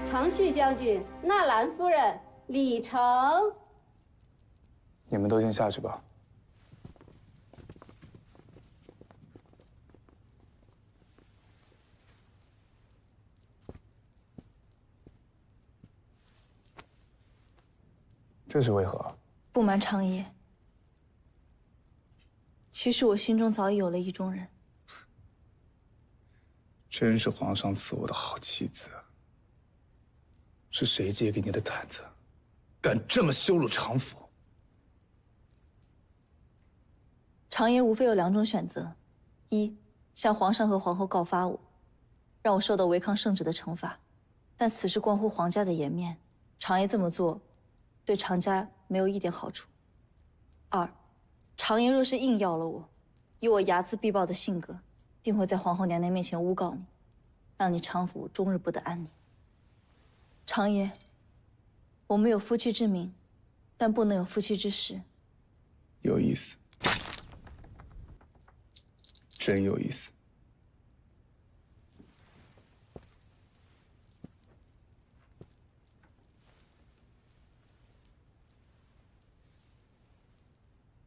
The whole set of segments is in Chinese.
长续将军、纳兰夫人、李成，你们都先下去吧。这是为何？不瞒长爷，其实我心中早已有了意中人。真是皇上赐我的好妻子。是谁借给你的胆子，敢这么羞辱常府？长爷无非有2种选择：一，向皇上和皇后告发我，让我受到违抗圣旨的惩罚，但此事关乎皇家的颜面，长爷这么做，对长家没有一点好处；二，长爷若是硬要了我，以我睚眦必报的性格，定会在皇后娘娘面前诬告你，让你常府终日不得安宁。长爷，我们有夫妻之名，但不能有夫妻之实。有意思，真有意思。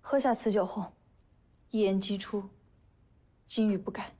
喝下此酒后，一言既出，金玉不改。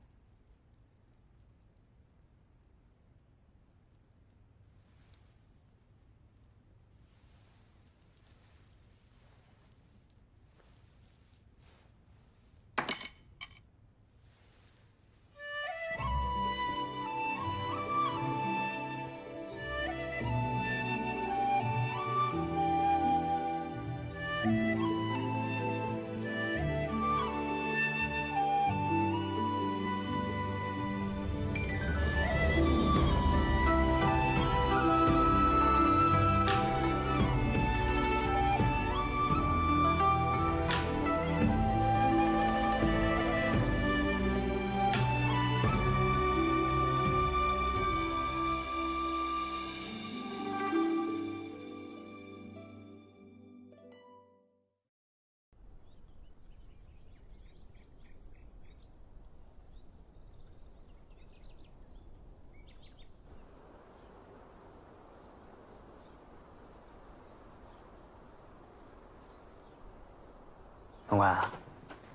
长官啊，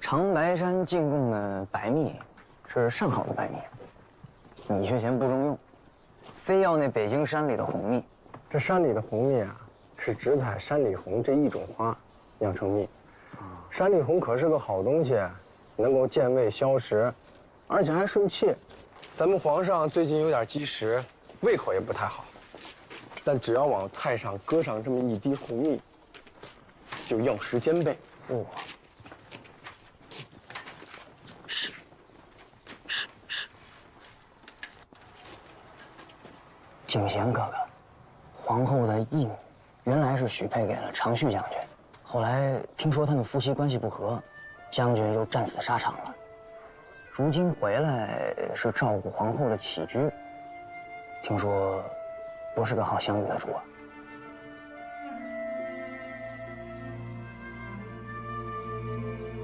长白山进贡的白蜜是上好的白蜜，你却嫌不中用，非要那北京山里的红蜜。这山里的红蜜啊，是只采山里红这一种花酿成蜜。山里红可是个好东西，能够健胃消食，而且还顺气。咱们皇上最近有点积食，胃口也不太好，但只要往菜上搁上这么一滴红蜜，就药食兼备。哇！景贤哥哥，皇后的义母原来是许配给了长续将军，后来听说他们夫妻关系不和，将军又战死沙场了。如今回来是照顾皇后的起居，听说不是个好相遇的主啊。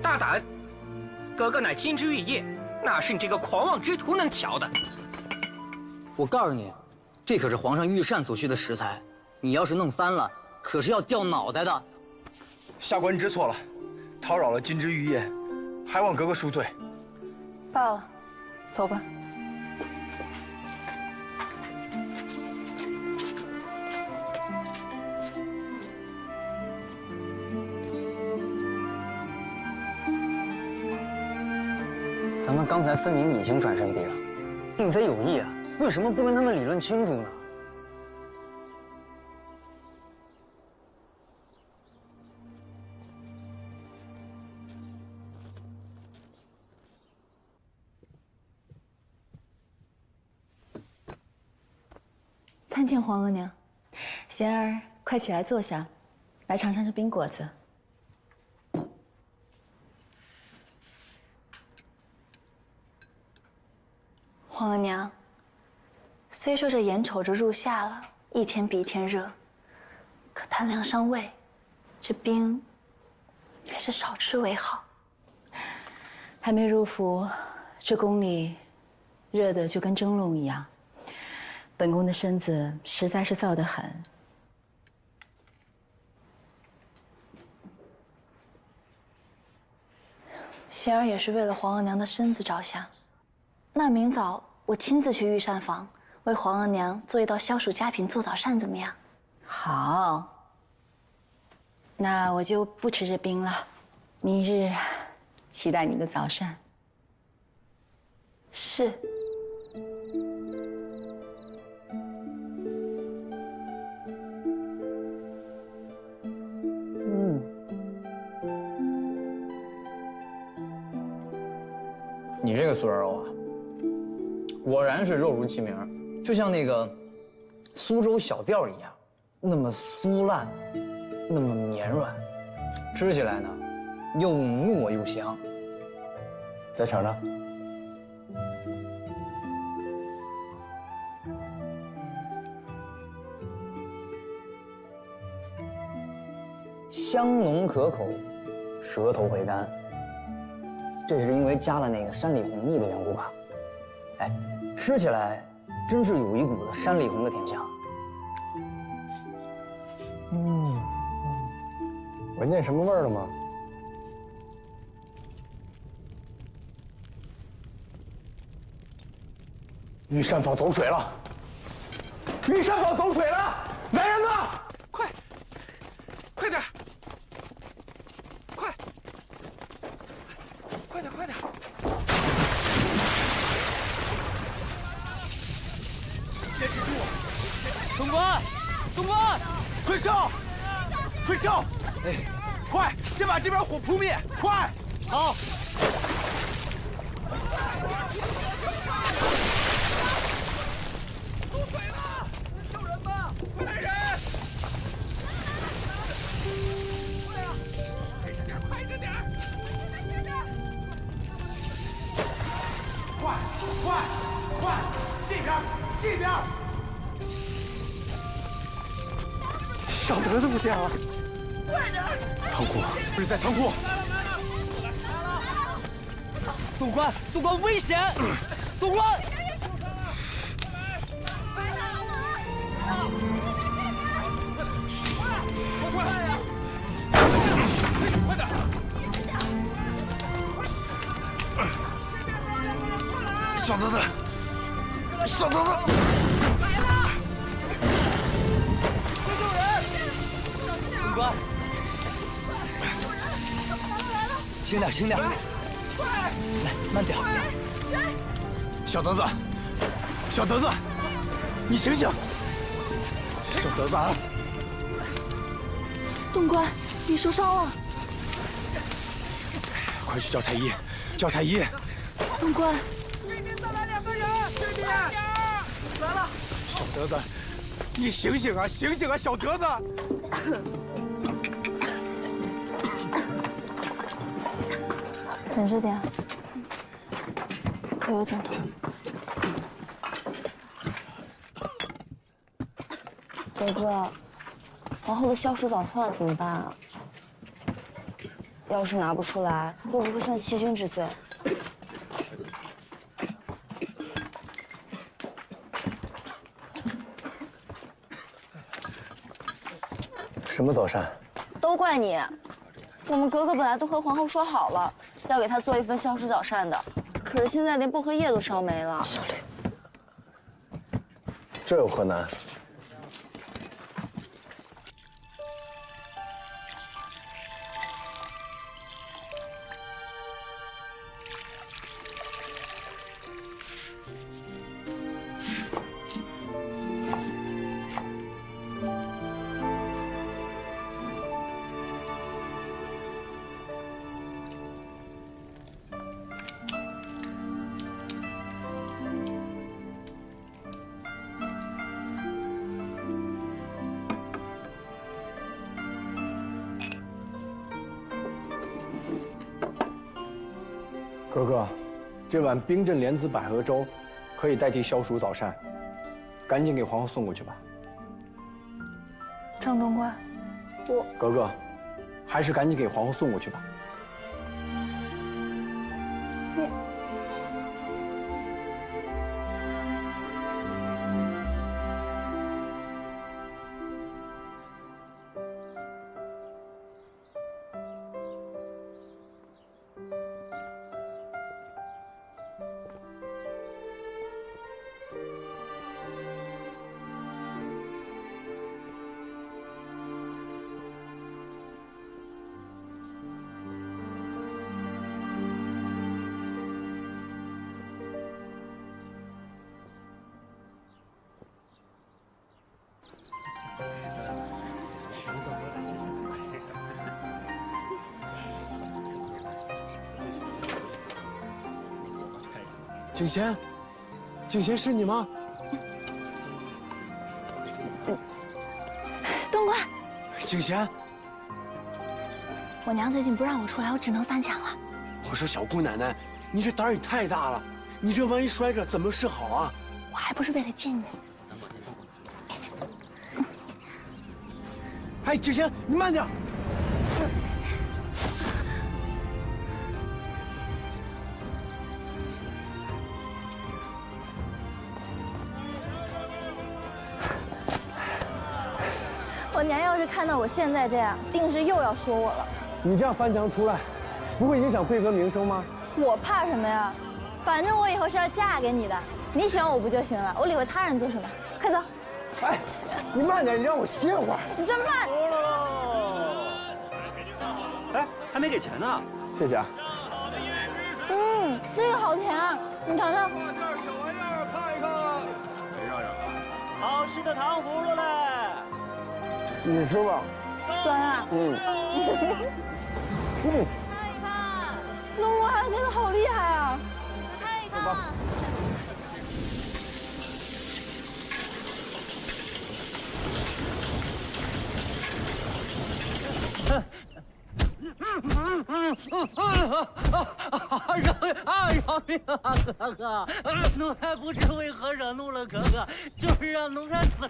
大胆！哥哥乃金枝玉叶，哪是你这个狂妄之徒能瞧的？我告诉你，这可是皇上御膳所需的食材，你要是弄翻了，可是要掉脑袋的。下官知错了，叨扰了金枝玉叶，还望格格恕罪。罢了，走吧。咱们刚才分明已经转身避让，并非有意啊，为什么不跟他们理论清楚呢？参见皇额娘，贤儿，快起来坐下，来尝尝这冰果子。皇额娘，虽说这眼瞅着入夏了，一天比一天热，可贪凉伤胃，这冰还是少吃为好。还没入伏，这宫里热的就跟蒸笼一样。本宫的身子实在是燥得很。仙儿也是为了皇额娘的身子着想。那明早我亲自去御膳房，为皇额娘做一道消暑佳品，做早膳，怎么样？好，那我就不吃这冰了。明日期待你的早膳。是。你这个素人肉啊，果然是肉如其名，就像那个苏州小吊一样，那么酥烂，那么绵软，吃起来呢又糯又香。再尝尝。香浓可口，舌头回甘。这是因为加了那个山里红蜜的缘故吧？哎，吃起来真是有一股子山里红的甜香。闻见什么味儿了吗？御膳房走水了！御膳房走水了！来人呐！快点！快点！坚持住！东关，吹哨！哎，快，先把这边火扑灭！快！好。出水了！救人吧！快来人！快着点！快！这边！小德子不见了！快点！仓库，不是在仓库。东关危险！东关！快点！小德子！来了！快救人！东关，轻点！快！来，慢点。小德子，你醒醒！小德子啊！东关，你受伤了。快去叫太医！东关，这边再来2个人！这边来了！小德子，你醒醒啊！小德子！忍着点，有点痛。哥哥，皇后的消暑早饭怎么办啊？要是拿不出来，会不会算欺君之罪？什么早膳？都怪你！我们格格本来都和皇后说好了，要给她做一份消暑早膳的，可是现在连薄荷叶都烧没了。小绿，这有何难？格格，这碗冰镇莲子百合粥可以代替消暑早膳，赶紧给皇后送过去吧。张东关，格格，还是赶紧给皇后送过去吧。景贤，景贤是你吗？东官，景贤，我娘最近不让我出来，我只能翻墙了。我说小姑奶奶，你这胆儿也太大了，你这万一摔着怎么是好啊？我还不是为了见你。哎，景贤，你慢点。我娘要是看到我现在这样，定是又要说我了。你这样翻墙出来，不会影响贵哥名声吗？我怕什么呀？反正我以后是要嫁给你的，你喜欢我不就行了？我理会他人做什么？快走！哎，你慢点，你让我歇会儿。你真慢！哎，还没给钱呢。谢谢啊。这个好甜啊，你尝尝。这儿小玩意儿，看一看。别让让。好吃的糖葫芦嘞！你吃吧。酸啊。看一看，龙我还真的好厉害啊！看一看。饶命啊，哥哥！奴才不知为何惹怒了哥哥，就是让奴才死，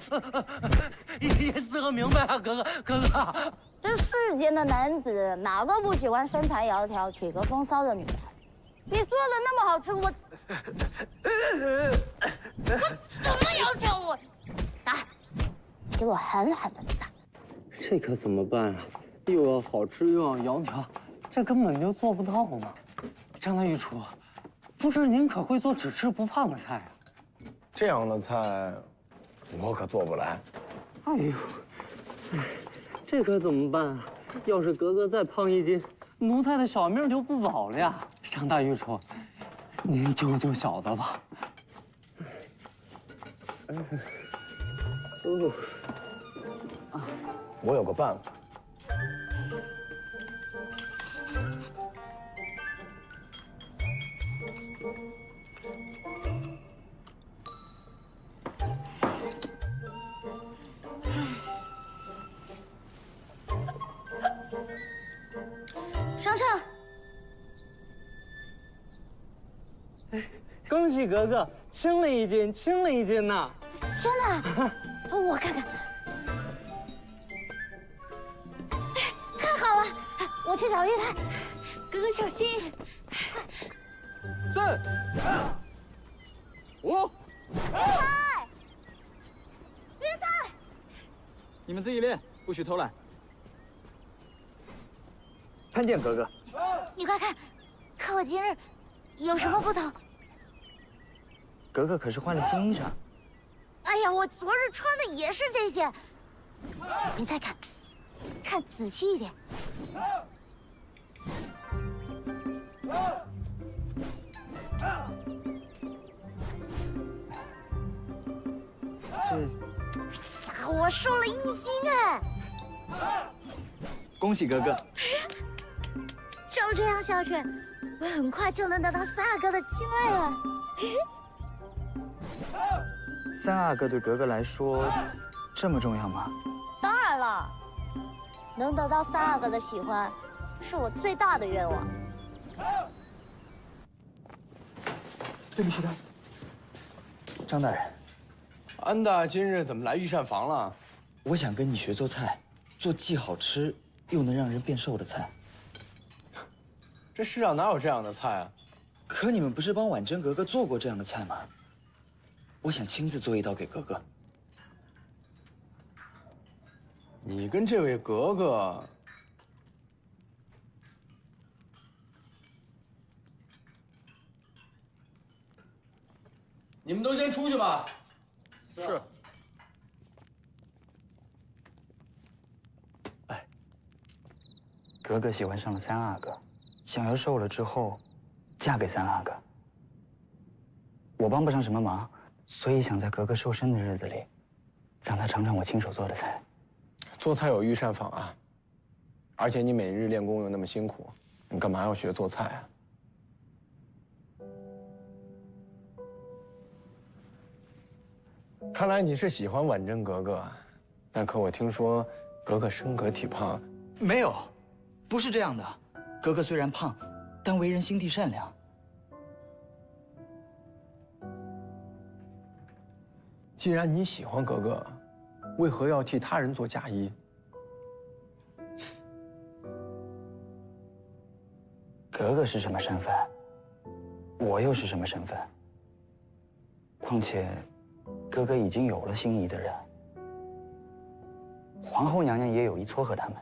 也死个明白啊，哥哥，哥哥。这世间的男子哪个不喜欢身材窈窕、体格风骚的女孩？你做的那么好吃，我怎么要求我？打，给我狠狠的打！这可怎么办啊？又要好吃又要窈窕，这根本就做不到嘛！张大御厨，不知您可会做只吃不胖的菜啊？这样的菜，我可做不来。哎呦，这可怎么办啊？要是格格再胖1斤，奴才的小命就不保了呀！张大御厨，您救救小的吧！我有个办法。上秤。恭喜格格轻了1斤，轻了1斤呐！真的？我看看。太好了，我去找玉泰。哥哥小心。3、5。玉泰，你们自己练，不许偷懒。参见格格。你快看，可我今日有什么不同？格格可是换了新衣裳。哎呀，我昨日穿的也是这件。你再看，看仔细一点。这，哎呀，我瘦了1斤哎！恭喜格格。照这样下去，我很快就能得到三阿哥的青睐了。三阿哥对格格来说这么重要吗？当然了，能得到三阿哥的喜欢，是我最大的愿望。对不起的。张大人，安大今日怎么来御膳房了？我想跟你学做菜，做既好吃又能让人变瘦的菜。这世上哪有这样的菜啊？可你们不是帮婉珍格格做过这样的菜吗？我想亲自做一道给格格。你跟这位格格，你们都先出去吧。是。哎，格格喜欢上了三阿哥，想要瘦了之后嫁给三阿哥。我帮不上什么忙，所以想在格格瘦身的日子里，让她尝尝我亲手做的菜。做菜有御膳房啊，而且你每日练功又那么辛苦，你干嘛要学做菜啊？看来你是喜欢婉珍格格，但可我听说格格身格体胖。没有，不是这样的。格格虽然胖，但为人心地善良。既然你喜欢格格，为何要替他人做嫁衣？格格是什么身份？我又是什么身份？况且，格格已经有了心仪的人，皇后娘娘也有意撮合他们。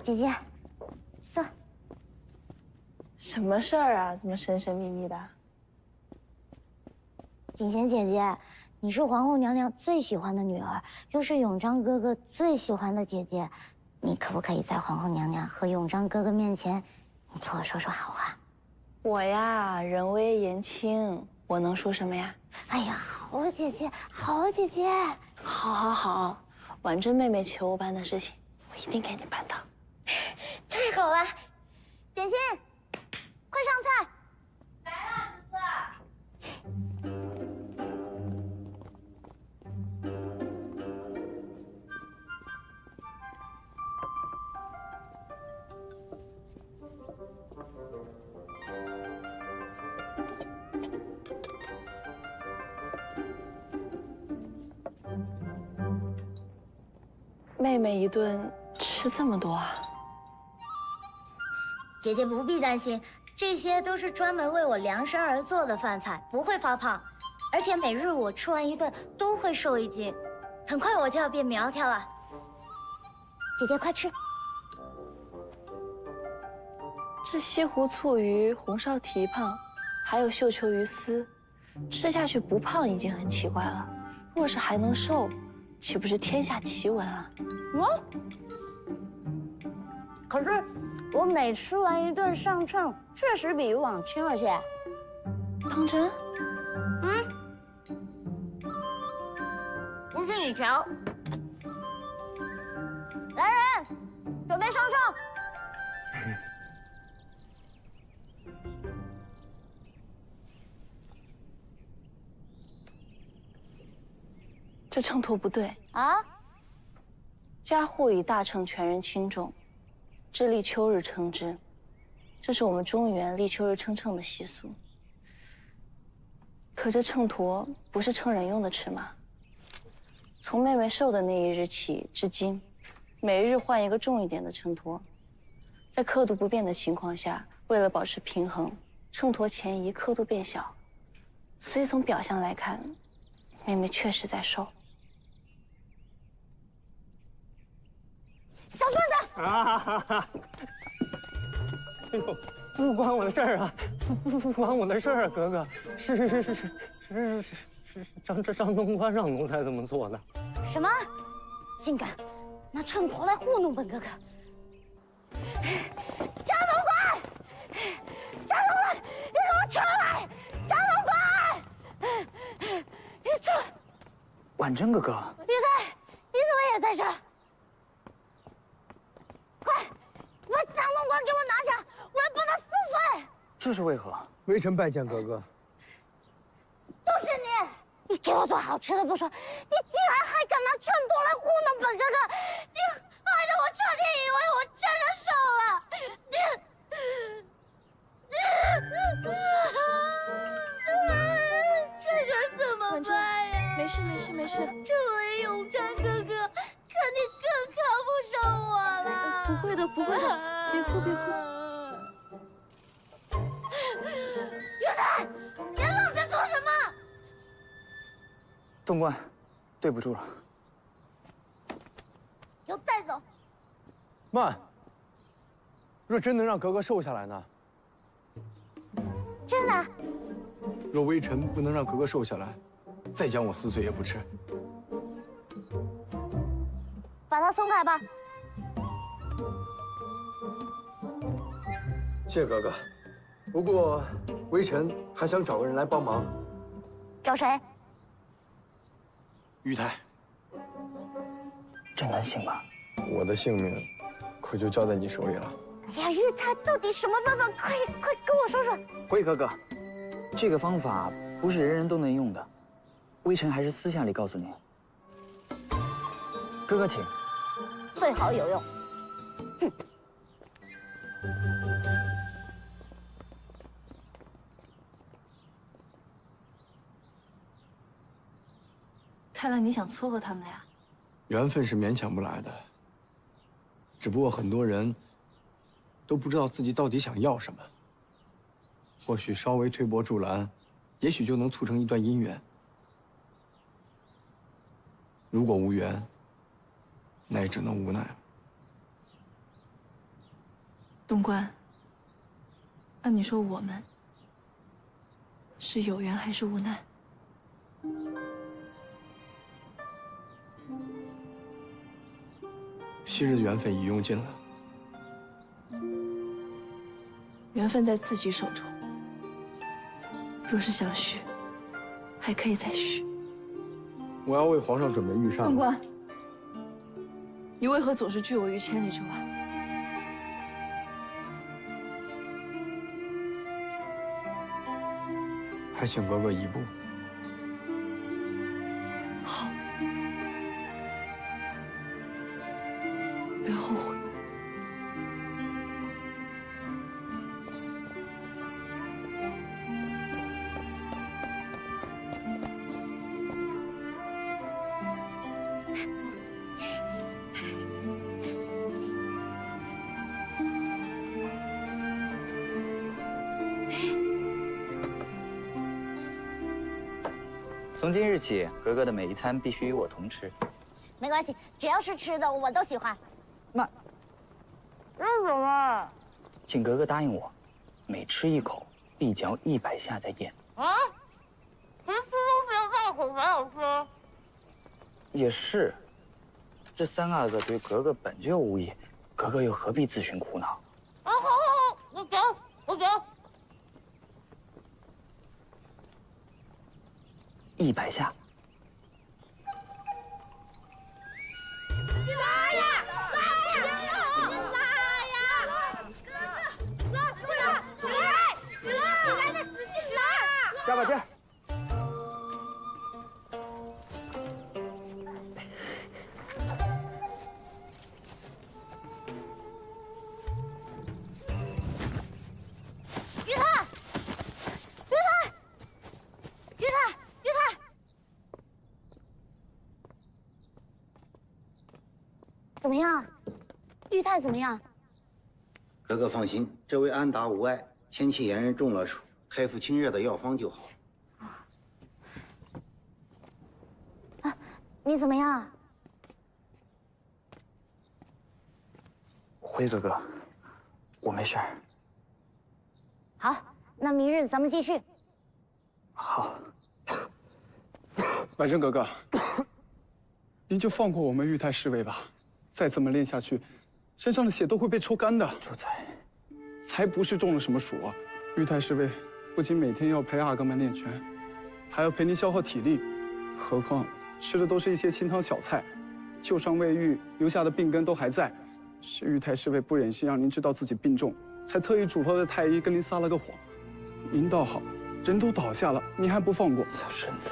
姐姐，坐。什么事儿啊？怎么神神秘秘的？锦贤姐姐，你是皇后娘娘最喜欢的女儿，又是永璋哥哥最喜欢的姐姐，你可不可以在皇后娘娘和永璋哥哥面前，你替我说说好话？我呀，人微言轻，我能说什么呀？哎呀，好姐姐，好姐姐，好，好，好，婉珍妹妹求我办的事情，我一定给你办到。太好了！点心，快上菜。来了，哥哥。妹妹一顿吃这么多啊？姐姐不必担心，这些都是专门为我量身而做的饭菜，不会发胖。而且每日我吃完一顿都会瘦1斤，很快我就要变苗条了。姐姐快吃。这西湖醋鱼、红烧蹄膀，还有绣球鱼丝，吃下去不胖已经很奇怪了，若是还能瘦，岂不是天下奇闻啊？可是我每吃完一顿上秤，确实比以往轻了些。当真？不信你瞧。来人，准备上秤。这秤砣不对啊！家户以大秤全人轻重，至立秋日称之，这是我们中原立秋日称秤的习俗。可这秤砣不是称人用的尺码。从妹妹瘦的那一日起至今，每日换一个重一点的秤砣，在刻度不变的情况下，为了保持平衡，秤砣前移，刻度变小。所以从表象来看，妹妹确实在瘦。小顺子！啊哈哈！哎呦，不关我的事儿啊，不关我的事儿啊，格格，是张东官让奴才这么做的。什么？竟敢拿秤砣来糊弄本哥哥！张东官，张东官，你给我出来！张东官，你出来！婉珍哥哥，玉翠，你怎么也在这儿？快，把张东官给我拿下，我要把他撕碎！这是为何？微臣拜见格格。都是你！你给我做好吃的不说，你竟然还敢拿秤砣来糊弄本哥哥！你害得我彻底以为我真的瘦了！这可怎么办呀？没事没事没事。这位永璋哥哥，肯定更看不上我了。不会的不会的，别哭别哭。元太，你还愣着做什么？东官，对不住了。给我带走！慢。若真能让格格瘦下来呢？真的？若微臣不能让格格瘦下来，再将我撕碎也不迟。把他松开吧。谢格格。不过，微臣还想找个人来帮忙。找谁？玉台。真能行吗？我的性命可就交在你手里了。哎呀，玉台到底什么办法？快跟我说说！回格格，这个方法不是人人都能用的，微臣还是私下里告诉你。哥哥请。最好有用。哼。看来你想撮合他们俩。缘分是勉强不来的，只不过很多人都不知道自己到底想要什么。或许稍微推波助澜，也许就能促成一段姻缘。如果无缘，那也只能无奈了。东关，那你说我们是有缘还是无奈？昔日的缘分已用尽了，缘分在自己手中。若是想续，还可以再续。我要为皇上准备御膳。东关，你为何总是拒我于千里之外？还请哥哥一步。好，不要后悔。从今日起，格格的每一餐必须与我同吃。没关系，只要是吃的我都喜欢。那什么？请格格答应我，每吃一口必嚼100下再咽。啊？别吃都行，大口才好吃。也是，这3阿哥对格格本就无益，格格又何必自寻苦恼？啊，好，我嚼，我嚼。 100下。拉呀，拉呀，拉呀！拉，起来的使劲拉！加把劲儿。于太，于太，于太。 怎么样，玉泰怎么样？格格放心，这位安达无碍，前期炎人中了暑，开服清热的药方就好。啊，你怎么样？辉哥哥，我没事儿。好，那明日咱们继续。好。婉贞格格，您就放过我们玉泰侍卫吧。 再这么练下去，身上的血都会被抽干的。主宰，才不是中了什么暑啊！玉泰侍卫不仅每天要陪阿哥们练拳，还要陪您消耗体力，何况吃的都是一些清汤小菜，旧伤未愈，留下的病根都还在。是玉泰侍卫不忍心让您知道自己病重，才特意嘱托的太医跟您撒了个谎。您倒好，人都倒下了，您还不放过。小身子，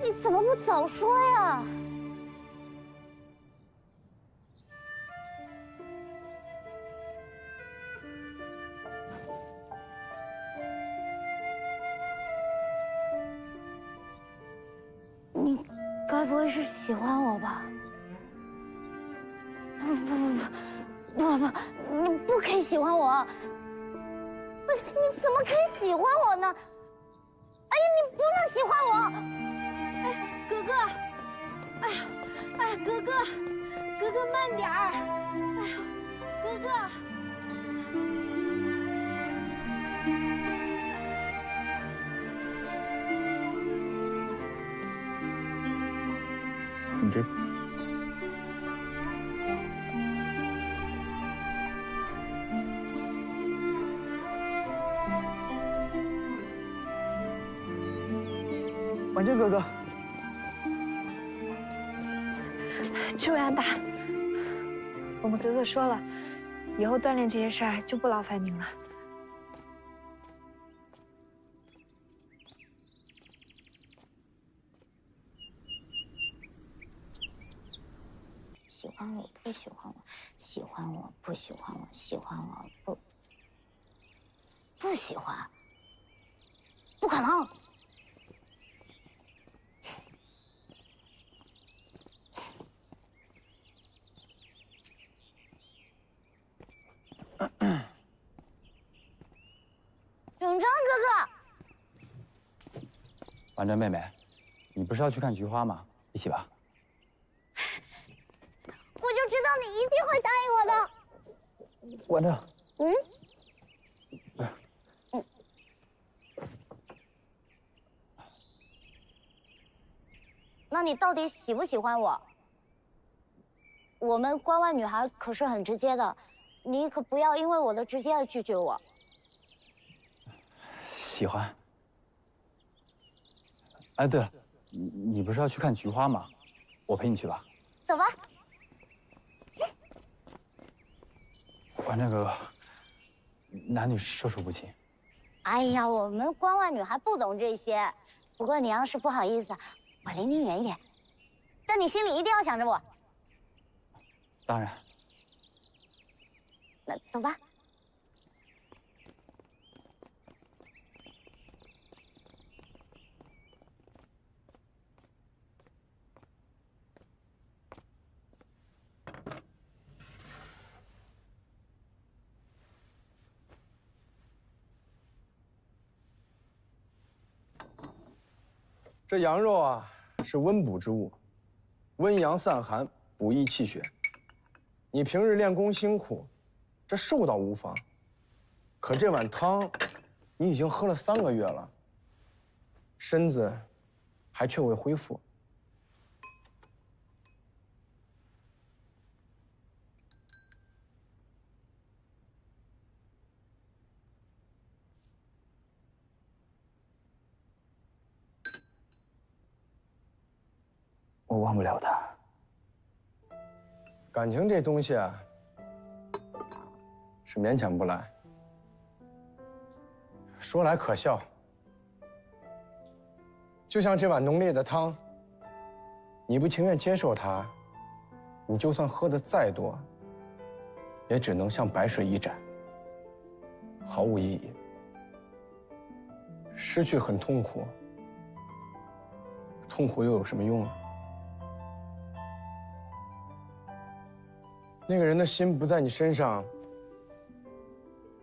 你怎么不早说呀？ 你该不会是喜欢我吧？不，你不可以喜欢我！你怎么可以喜欢我呢？哎呀，你不能喜欢我！哎，格格，哎呀，哎，格格慢点儿！哎呀，格格。 你这。婉贞哥哥，这位安达，我们格格说了，以后锻炼这些事儿就不劳烦您了。欢我，不喜欢我，喜欢我，不喜欢我，喜欢我，不喜欢，不可能。永章哥哥，婉珍妹妹，你不是要去看菊花吗？一起吧。我就知道你一定会答应我的。婉珍，那你到底喜不喜欢我？我们关外女孩可是很直接的，你可不要因为我的直接而拒绝我。喜欢。哎，对了，你不是要去看菊花吗？我陪你去吧。走吧。婉珍哥哥，男女授受不亲。哎呀，我们关外女孩不懂这些。不过你要是不好意思，我离你远一点，但你心里一定要想着我。当然。那走吧。这羊肉啊，是温补之物，温阳散寒，补益气血。你平日练功辛苦，这瘦倒无妨。可这碗汤，你已经喝了3个月了，身子还缺未恢复。我忘不了他。感情这东西啊，是勉强不来。说来可笑，就像这碗浓烈的汤，你不情愿接受它，你就算喝的再多，也只能像白水一盏，毫无意义。失去很痛苦，痛苦又有什么用啊？那个人的心不在你身上，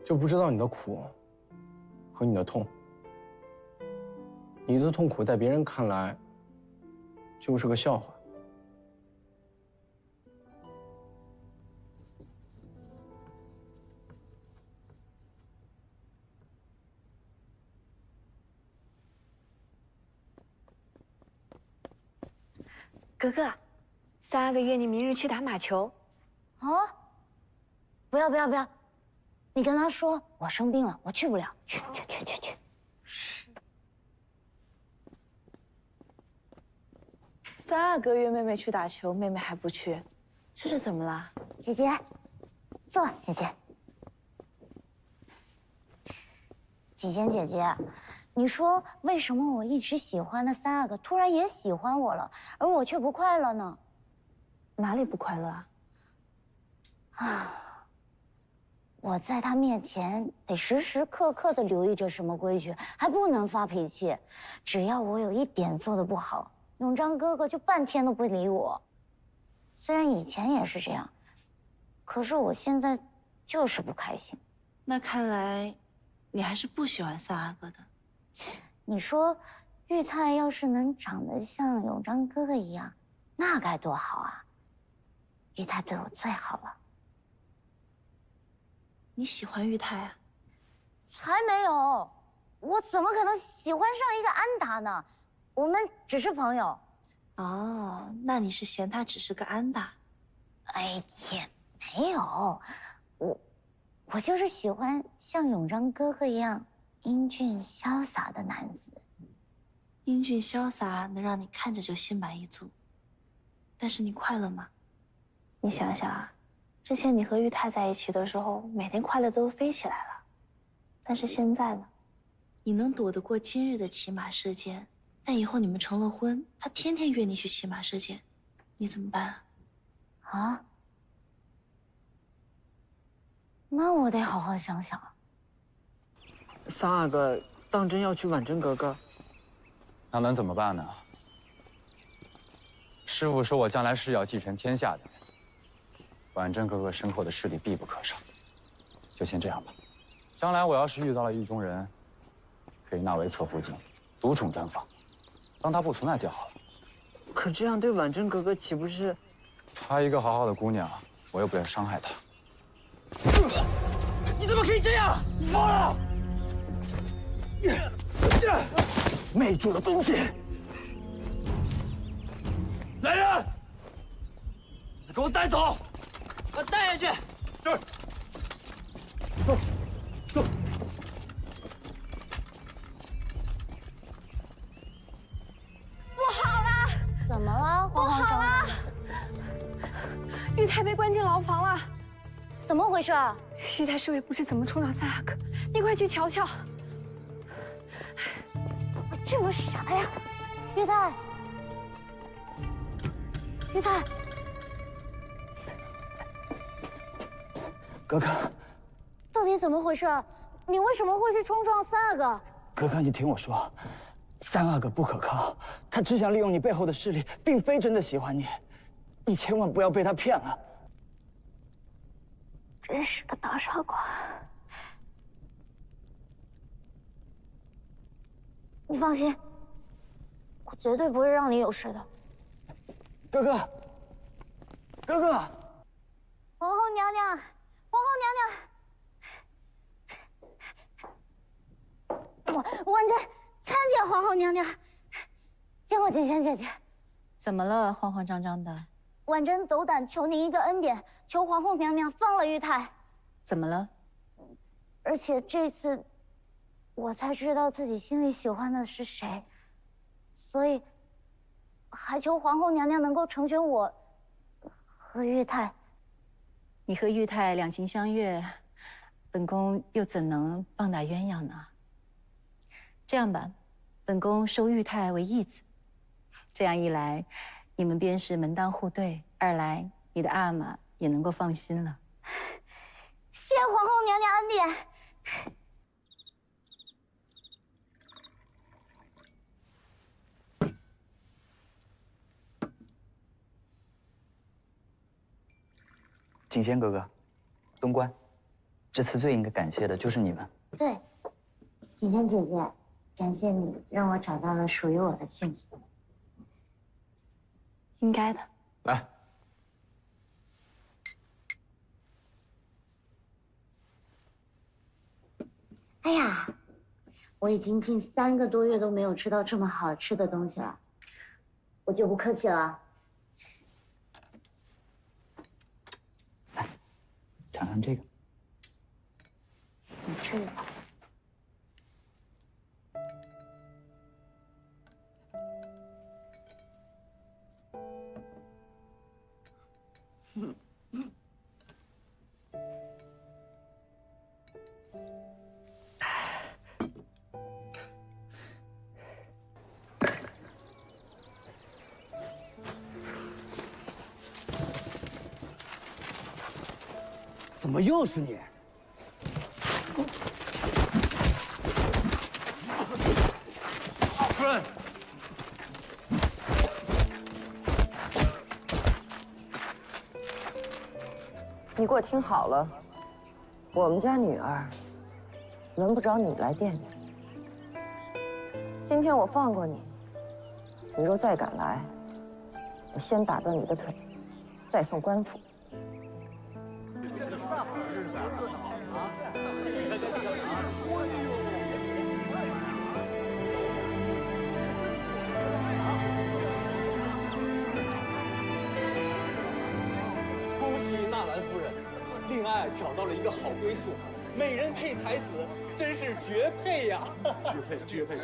就不知道你的苦和你的痛。你的痛苦在别人看来就是个笑话。格格，3阿哥约你明日去打马球。啊！不要！你跟他说我生病了，我去不了。去！3阿哥约妹妹去打球，妹妹还不去，这是怎么了？姐姐，坐，姐姐。锦仙姐姐，你说为什么我一直喜欢的3阿哥突然也喜欢我了，而我却不快乐呢？哪里不快乐啊？我在他面前得时时刻刻的留意着什么规矩，还不能发脾气。只要我有一点做的不好，永章哥哥就半天都不理我。虽然以前也是这样，可是我现在就是不开心。那看来，你还是不喜欢3阿哥的。你说，玉泰要是能长得像永章哥哥一样，那该多好啊！玉泰对我最好了。你喜欢玉泰啊？才没有！我怎么可能喜欢上一个安达呢？我们只是朋友。哦，那你是嫌他只是个安达？哎，也没有，我就是喜欢像永章哥哥一样英俊潇洒的男子。英俊潇洒能让你看着就心满意足，但是你快乐吗？你想想啊。之前你和玉泰在一起的时候，每天快乐都飞起来了，但是现在呢？你能躲得过今日的骑马射箭，但以后你们成了婚，他天天约你去骑马射箭，你怎么办啊？啊，那我得好好想想。三阿哥当真要去婉珍格格？那能怎么办呢？师傅说我将来是要继承天下的人，婉珍格格身后的势力必不可少。就先这样吧。将来我要是遇到了意中人，可以纳为侧福晋，独宠丹房，当他不存在就好了。可这样对婉珍格格岂不是？她一个好好的姑娘，我又不愿伤害她。你怎么可以这样？放了！媚主的东西！来人，给我带走！带下去。是。走，走。不好了！怎么了，不好了！玉泰被关进牢房了。怎么回事啊？玉泰侍卫不知怎么冲上三阿哥，你快去瞧瞧。怎么这么傻呀？玉泰，玉泰，格格，到底怎么回事？你为什么会去冲撞三阿哥？格格，你听我说，三阿哥不可靠，他只想利用你背后的势力，并非真的喜欢你，你千万不要被他骗了。真是个大傻瓜！你放心，我绝对不会让你有事的。格格，格格，皇后娘娘，皇后娘娘，婉珍参见皇后娘娘，见过锦仙姐姐。怎么了，慌慌张张的？婉珍斗胆求您一个恩典，求皇后娘娘放了玉泰。怎么了？而且这次，我才知道自己心里喜欢的是谁，所以还求皇后娘娘能够成全我和玉泰。你和玉泰两情相悦，本宫又怎能棒打鸳鸯呢？这样吧，本宫收玉泰为义子，这样一来，你们便是门当户对；二来，你的阿玛也能够放心了。谢皇后娘娘恩典。锦仙哥哥，东关，这次最应该感谢的就是你们。对，锦仙姐姐，感谢你让我找到了属于我的幸福。应该的。来。哎呀，我已经近3个多月都没有吃到这么好吃的东西了，我就不客气了。来，尝尝这个。你吃吧。怎么又是你？夫人，你给我听好了，我们家女儿轮不着你来惦记。今天我放过你，你若再敢来，我先打断你的腿，再送官府。恭喜纳兰夫人，令爱找到了一个好归宿，美人配才子，真是绝配呀！绝配！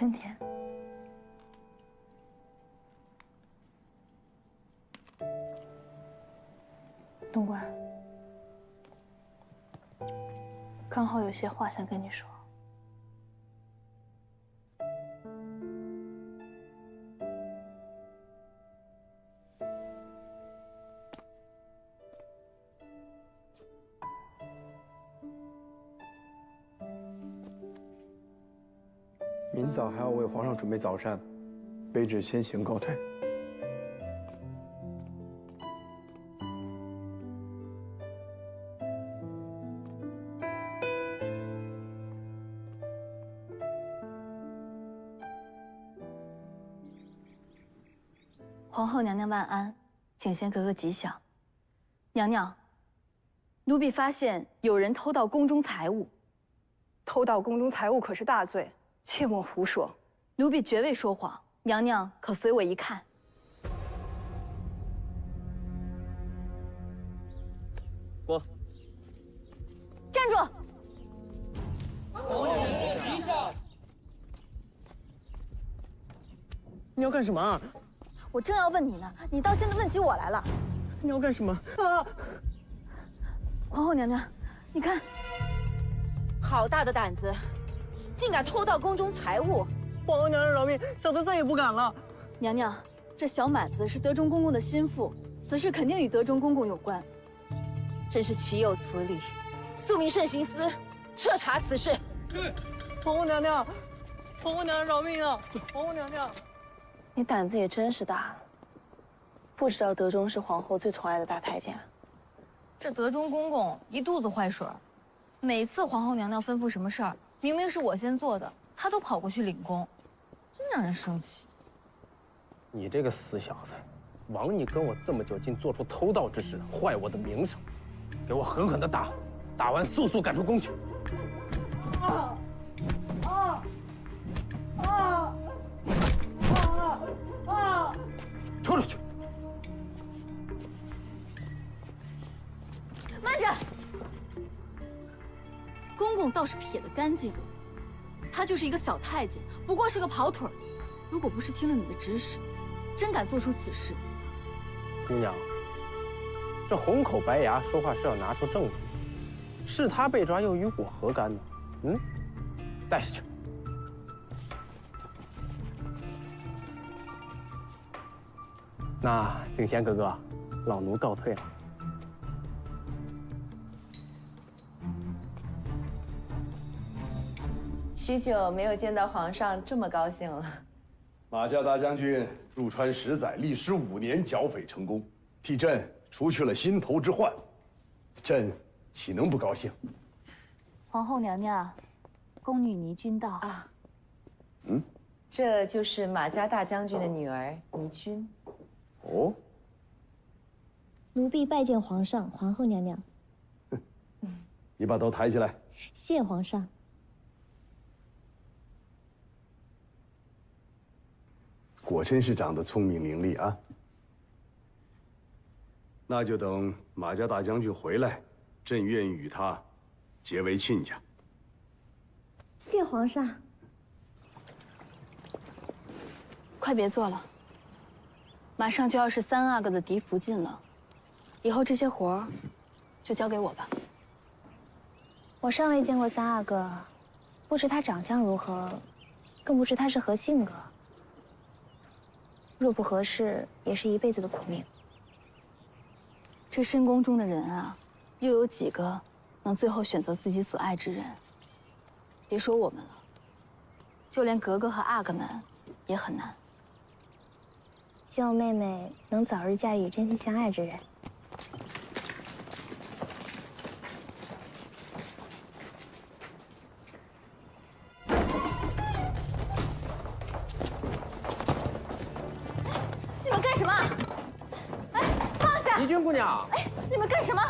真甜。东莞，刚好有些话想跟你说。明早还要为皇上准备早膳，卑职先行告退。皇后娘娘万安，景贤格格吉祥。娘娘，奴婢发现有人偷盗宫中财物。偷盗宫中财物可是大罪，切莫胡说。奴婢绝未说谎，娘娘可随我一看。过。站住！陛下，你要干什么啊？我正要问你呢，你倒现在问起我来了。你要干什么啊？皇后娘娘，你看，好大的胆子，竟敢偷盗宫中财物！皇后娘娘饶命，小的再也不敢了。娘娘，这小满子是德忠公公的心腹，此事肯定与德忠公公有关。真是岂有此理！速命慎刑司彻查此事。是。皇后娘娘，皇后娘娘饶命啊！皇后娘娘，你胆子也真是大，不知道德忠是皇后最宠爱的大太监。这德忠公公一肚子坏水，每次皇后娘娘吩咐什么事儿，明明是我先做的，他都跑过去领功，真让人生气。你这个死小子，枉你跟我这么久，竟做出偷盗之事，坏我的名声！给我狠狠的打，打完速速赶出宫去！拖出去！慢着！公公倒是撇得干净，他就是一个小太监，不过是个跑腿儿。如果不是听了你的指使，真敢做出此事。姑娘，这红口白牙说话是要拿出证据，是他被抓又与我何干呢？嗯，带下去。那景贤哥哥，老奴告退了。许久没有见到皇上这么高兴了。马家大将军入川10载，历时5年剿匪成功，替朕除去了心头之患，朕岂能不高兴？皇后娘娘，宫女倪君到啊。这就是马家大将军的女儿倪君。哦，奴婢拜见皇上、皇后娘娘。你把头抬起来。谢皇上。果真是长得聪明伶俐啊！那就等马家大将军回来，朕愿意与他结为亲家。谢皇上。快别做了，马上就要是3阿哥的嫡福晋了，以后这些活儿就交给我吧。我尚未见过3阿哥，不知他长相如何，更不知他是何性格。若不合适，也是一辈子的苦命。这深宫中的人啊，又有几个能最后选择自己所爱之人？别说我们了，就连格格和阿哥们也很难。希望妹妹能早日嫁与真心相爱之人。你们干什么？哎，放下！倪君姑娘，哎，你们干什么？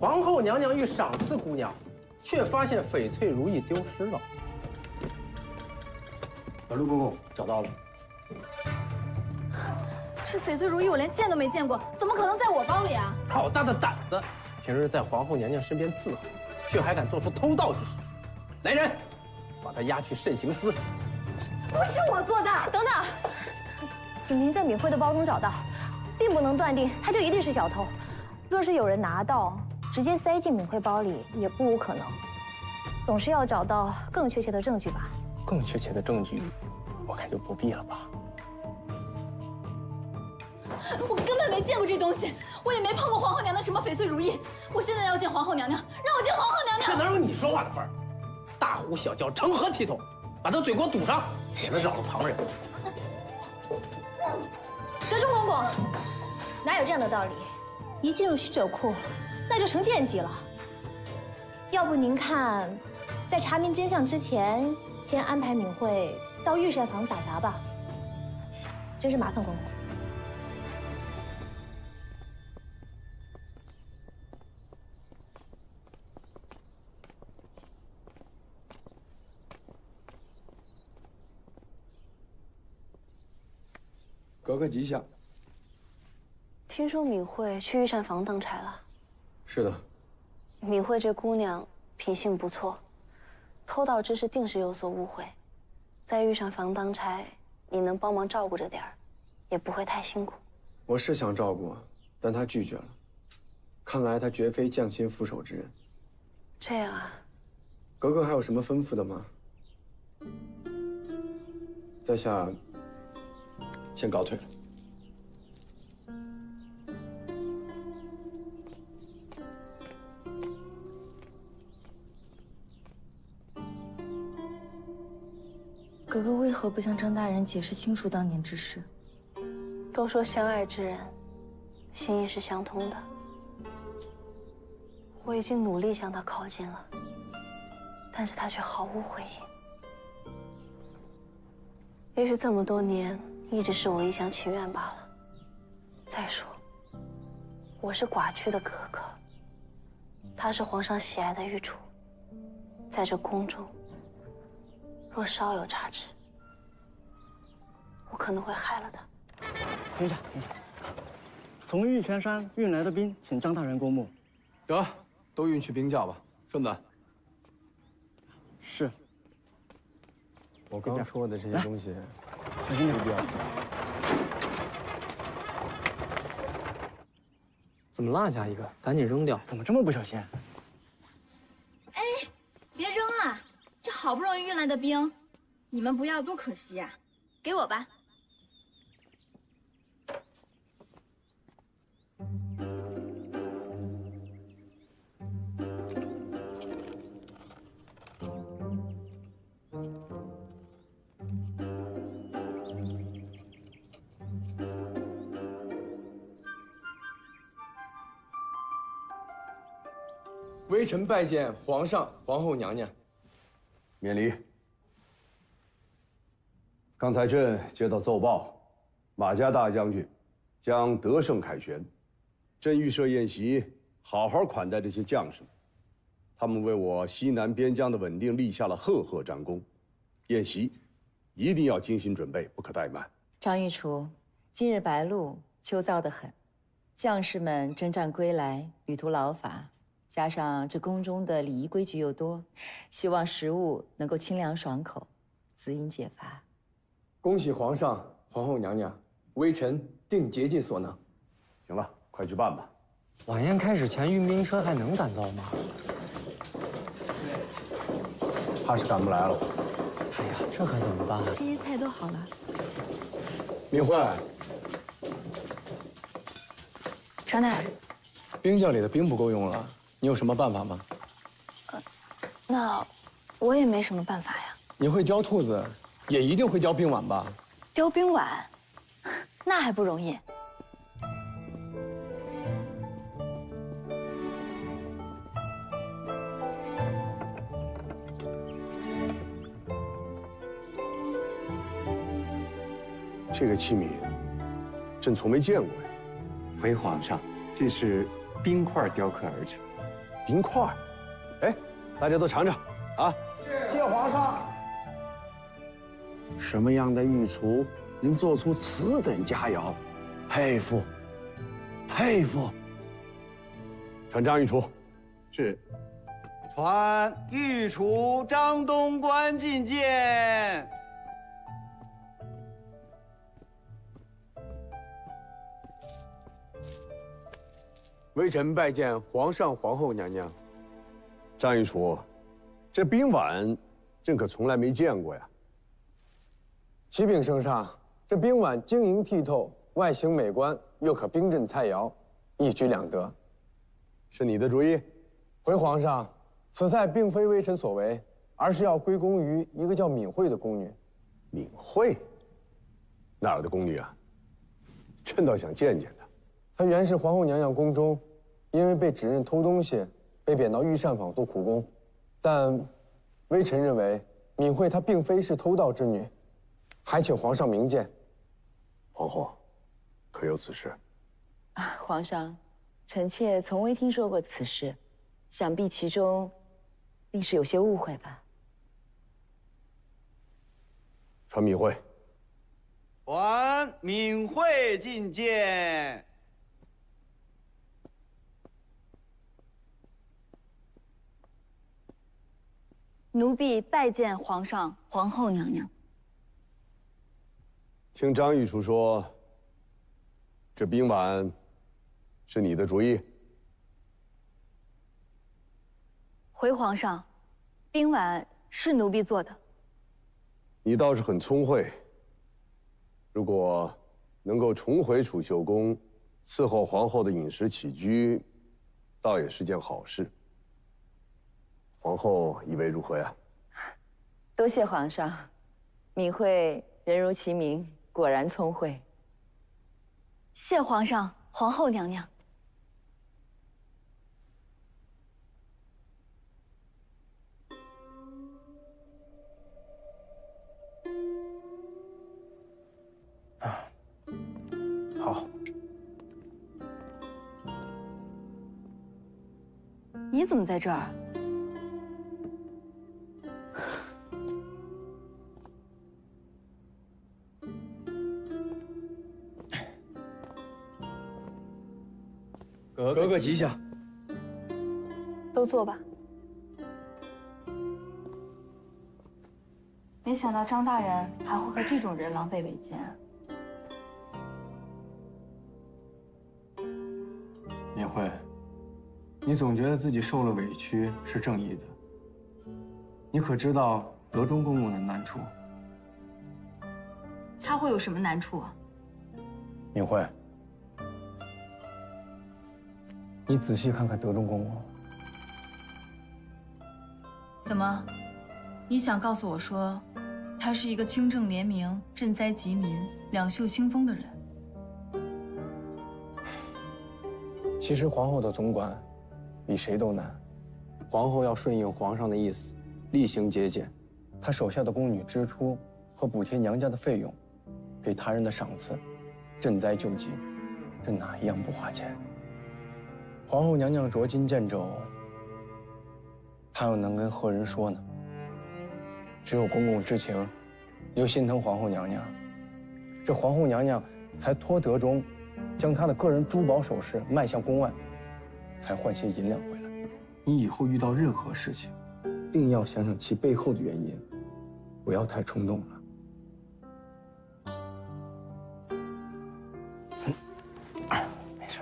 皇后娘娘欲赏赐姑娘，却发现翡翠如意丢失了。陆公公找到了。这翡翠如意我连见都没见过，怎么可能在我包里啊？好大的胆子！平日在皇后娘娘身边伺候，却还敢做出偷盗之事。来人，把他押去慎刑司。不是我做的。等等，仅凭在敏慧的包中找到，并不能断定他就一定是小偷。若是有人拿到，直接塞进敏慧包里，也不无可能。总是要找到更确切的证据吧？更确切的证据，我看就不必了吧。我根本没见过这东西，我也没碰过皇后娘娘什么翡翠如意。我现在要见皇后娘娘，让我见皇后娘娘。这哪有你说话的份儿？大呼小叫，成何体统？把他嘴给我堵上，免得扰了旁人。德中公公，哪有这样的道理？一进入洗手库，那就成贱籍了。要不您看，在查明真相之前，先安排敏慧到御膳房打杂吧。真是麻烦公公。格格吉祥。听说敏慧去御膳房当差了。是的。敏慧这姑娘品性不错，偷盗之事定是有所误会。在御膳房当差，你能帮忙照顾着点儿，也不会太辛苦。我是想照顾，但她拒绝了。看来她绝非匠心俯首之人。这样啊。格格还有什么吩咐的吗？在下先告退了。格格为何不向张大人解释清楚当年之事？都说相爱之人，心意是相通的。我已经努力向他靠近了，但是他却毫无回应。也许这么多年一直是我一厢情愿罢了。再说，我是寡居的格格，他是皇上喜爱的御厨，在这宫中，若稍有差池，我可能会害了他。停下，停下！从玉泉山运来的兵，请张大人过目。得，都运去兵窖吧。顺子。是。我刚说的这些东西，小心点，不要。怎么落下一个？赶紧扔掉！怎么这么不小心？哎，别扔啊！这好不容易运来的兵，你们不要多可惜呀！给我吧。微臣拜见皇上、皇后娘娘。免礼。刚才朕接到奏报，马家大将军将得胜凯旋，朕预设宴席，好好款待这些将士们。他们为我西南边疆的稳定立下了赫赫战功，宴席一定要精心准备，不可怠慢。张御厨，今日白露，秋燥得很，将士们征战归来，旅途劳乏，加上这宫中的礼仪规矩又多，希望食物能够清凉爽口，滋阴解乏。恭喜皇上、皇后娘娘，微臣定竭尽所能。行了，快去办吧。晚宴开始前，运兵车还能赶到吗？怕是赶不来了。哎呀，这可怎么办？这些菜都好了。敏慧，张大人，兵窖里的兵不够用了，你有什么办法吗？那我也没什么办法呀。你会雕兔子，也一定会雕冰碗吧？雕冰碗，那还不容易。这个器皿，朕从没见过呀。回皇上，这是冰块雕刻而成。冰块？哎，大家都尝尝啊！谢皇上。什么样的御厨能做出此等佳肴？佩服，佩服。传张御厨。是。传御厨张东官觐见。微臣拜见皇上、皇后娘娘。张御厨，这宾碗，朕可从来没见过呀。启禀圣上，这宾碗晶莹剔透，外形美观，又可冰镇菜肴，一举两得。是你的主意？回皇上，此菜并非微臣所为，而是要归功于一个叫敏慧的宫女。敏慧？哪儿的宫女啊？朕倒想见见她。她原是皇后娘娘宫中，因为被指认偷东西，被贬到御膳房做苦工。但微臣认为，敏慧她并非是偷盗之女，还请皇上明鉴。皇后，可有此事？皇上，臣妾从未听说过此事，想必其中定是有些误会吧。传敏慧。还敏慧觐见。奴婢拜见皇上、皇后娘娘。听张御厨说，这宾碗是你的主意？回皇上，宾碗是奴婢做的。你倒是很聪慧。如果能够重回储秀宫，伺候皇后的饮食起居，倒也是件好事。皇后以为如何呀？多谢皇上，敏慧人如其名，果然聪慧。谢皇上、皇后娘娘。好。你怎么在这儿？格格吉祥。都坐吧。没想到张大人还会和这种人狼狈为奸。敏慧，你总觉得自己受了委屈是正义的，你可知道德中公公的难处？他会有什么难处啊？敏慧，你仔细看看德中公公。怎么，你想告诉我说，他是一个清正廉明、赈灾济民、两袖清风的人？其实皇后的总管比谁都难，皇后要顺应皇上的意思，厉行节俭。她手下的宫女支出和补贴娘家的费用，给他人的赏赐，赈灾救济，这哪一样不花钱？皇后娘娘捉襟见肘，她又能跟何人说呢？只有公公知情，又心疼皇后娘娘，这皇后娘娘才托德中将她的个人珠宝首饰卖向宫外，才换些银两回来。你以后遇到任何事情，定要想想其背后的原因，不要太冲动了。没事。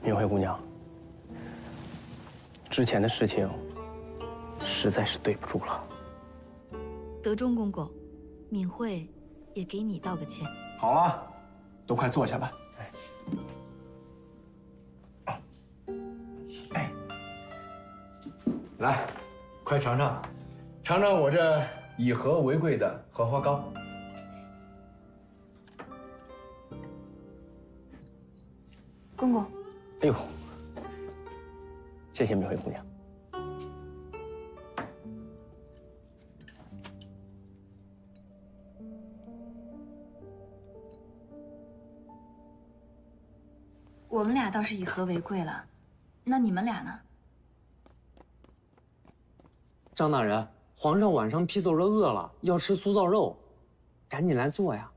敏慧姑娘，之前的事情实在是对不住了。德中公公，敏慧也给你道个歉。好了，都快坐下吧。来，快尝尝，尝尝我这以和为贵的荷花糕。公公，哎呦，谢谢敏慧姑娘。我们俩倒是以和为贵了，那你们俩呢？张大人，皇上晚上批奏着饿了，要吃酥造肉，赶紧来做呀！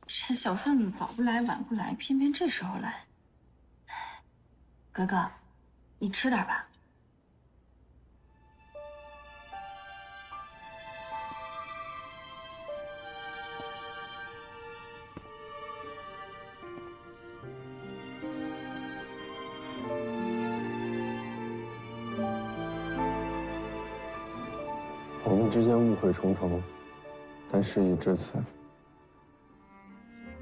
这小顺子早不来晚不来，偏偏这时候来。格格，你吃点吧。我们之间误会重重，但事已至此，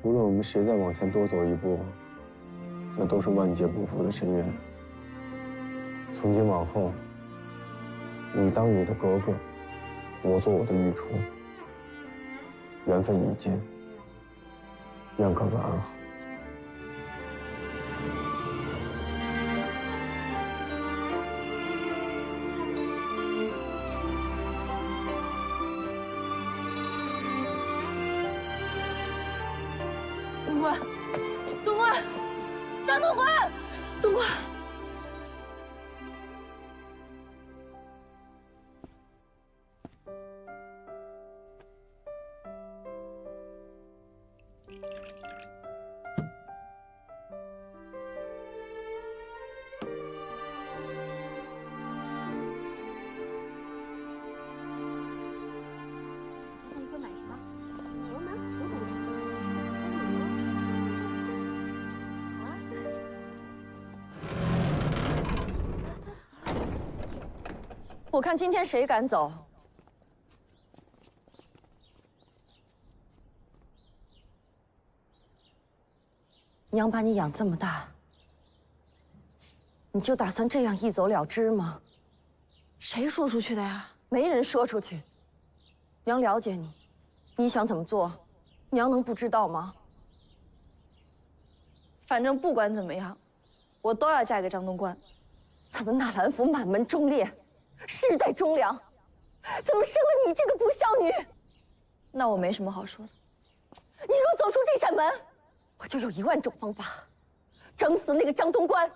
无论我们谁再往前多走一步，那都是万劫不复的深渊。从今往后，你当你的格格，我做我的御厨。缘分已尽，愿格格安好。东官，东官，张东官，东官。你会买什么？我买好多东西。我看今天谁敢走？娘把你养这么大，你就打算这样一走了之吗？谁说出去的呀？没人说出去。娘了解你，你想怎么做，娘能不知道吗？反正不管怎么样，我都要嫁给张东官。咱们纳兰府满门忠烈，世代忠良，怎么生了你这个不孝女？那我没什么好说的。你若走出这扇门，我就有10000种方法，整死那个张东官。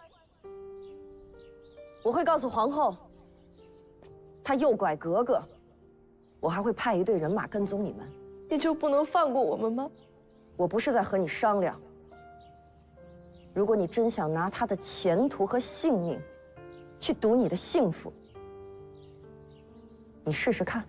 我会告诉皇后，他诱拐格格，我还会派一队人马跟踪你们。你就不能放过我们吗？我不是在和你商量。如果你真想拿他的前途和性命去赌你的幸福，你试试看。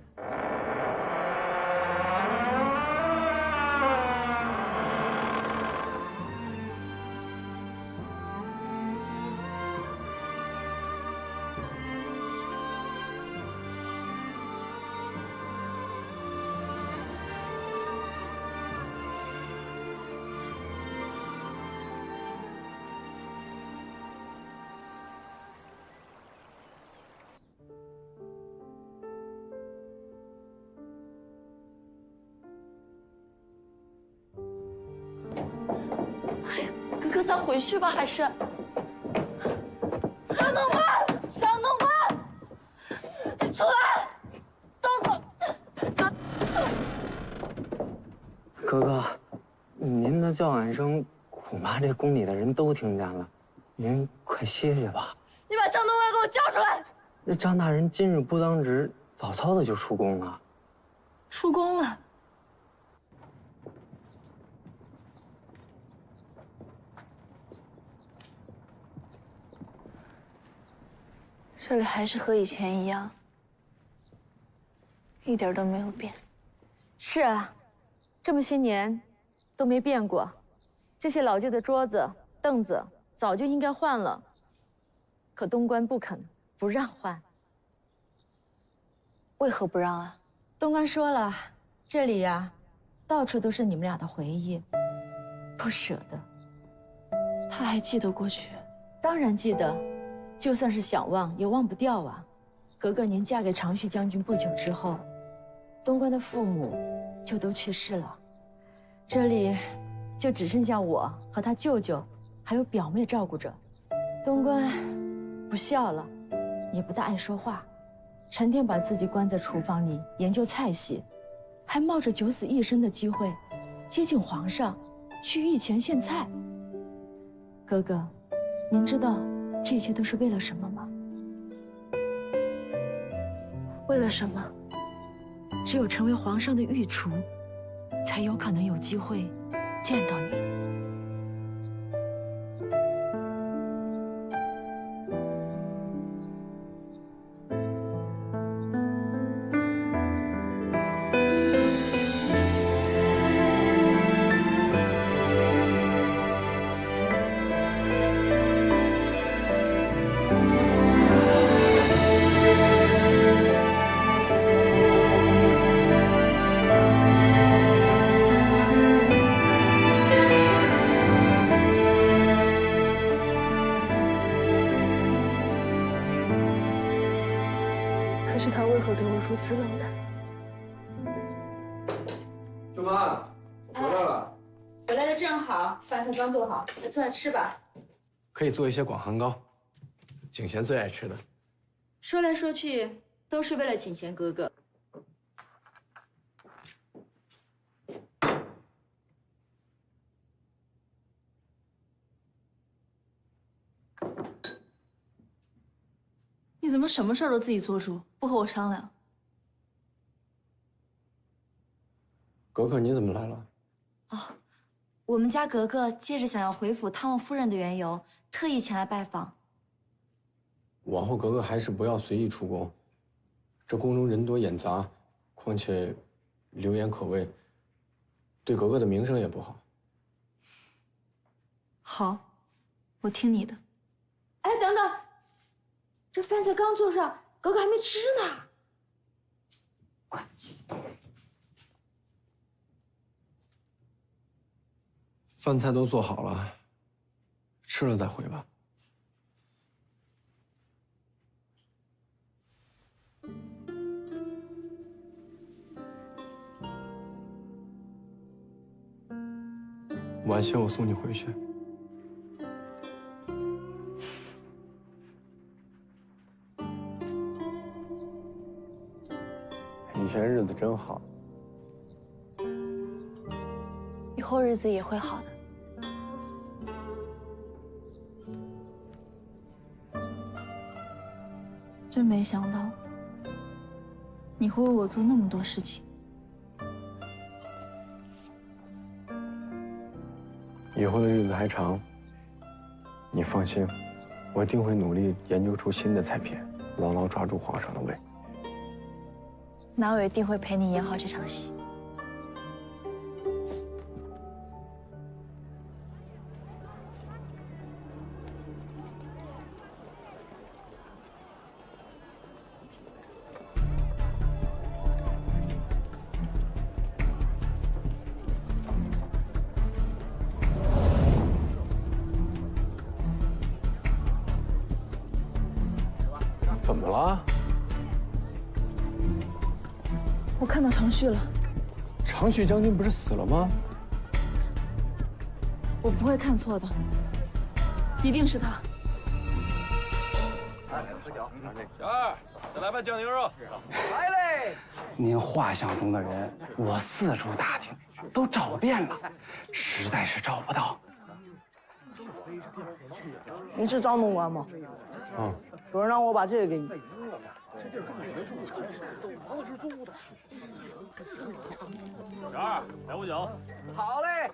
哥哥，咱回去吧，还是？张东官，张东官，你出来！东官，格格，您的叫喊声，恐怕这宫里的人都听见了。您快歇歇吧。你把张东官给我叫出来！这张大人今日不当值，早早的就出宫了。出宫了。这里还是和以前一样，一点都没有变。是啊，这么些年都没变过，这些老旧的桌子、凳子早就应该换了，可东官不肯，不让换。为何不让啊？东官说了，这里呀，到处都是你们俩的回忆，不舍得。他还记得过去？当然记得。就算是想忘，也忘不掉啊！格格，您嫁给长须将军不久之后，东官的父母就都去世了，这里就只剩下我和他舅舅，还有表妹照顾着。东官不孝了，也不大爱说话，成天把自己关在厨房里研究菜系，还冒着九死一生的机会接近皇上，去御前献菜。格格，您知道这一切都是为了什么吗？为了什么？只有成为皇上的御厨，才有可能有机会见到你。死冷的。舅妈，回来了。回来的正好，饭菜刚做好，来坐下吃吧。可以做一些广寒糕，景贤最爱吃的。说来说去，都是为了景贤哥哥。你怎么什么事儿都自己做主，不和我商量？格格，你怎么来了？哦，我们家格格借着想要回府探望夫人的缘由，特意前来拜访。往后格格还是不要随意出宫，这宫中人多眼杂，况且流言可畏，对格格的名声也不好。好，我听你的。哎，等等，这饭菜刚做上，格格还没吃呢。快去！饭菜都做好了，吃了再回吧。晚些我送你回去。以前日子真好，以后日子也会好的。真没想到，你会为我做那么多事情。以后的日子还长，你放心，我一定会努力研究出新的菜品，牢牢抓住皇上的胃。那我一定会陪你演好这场戏。怎么了？我看到常旭了。常旭将军不是死了吗？我不会看错的，一定是他。小二，再来盘酱牛肉。来嘞！您画像中的人，我四处打听，都找遍了，实在是找不到。你是张东官吗？嗯。有人让我把这个给你。小二，来壶酒。好嘞。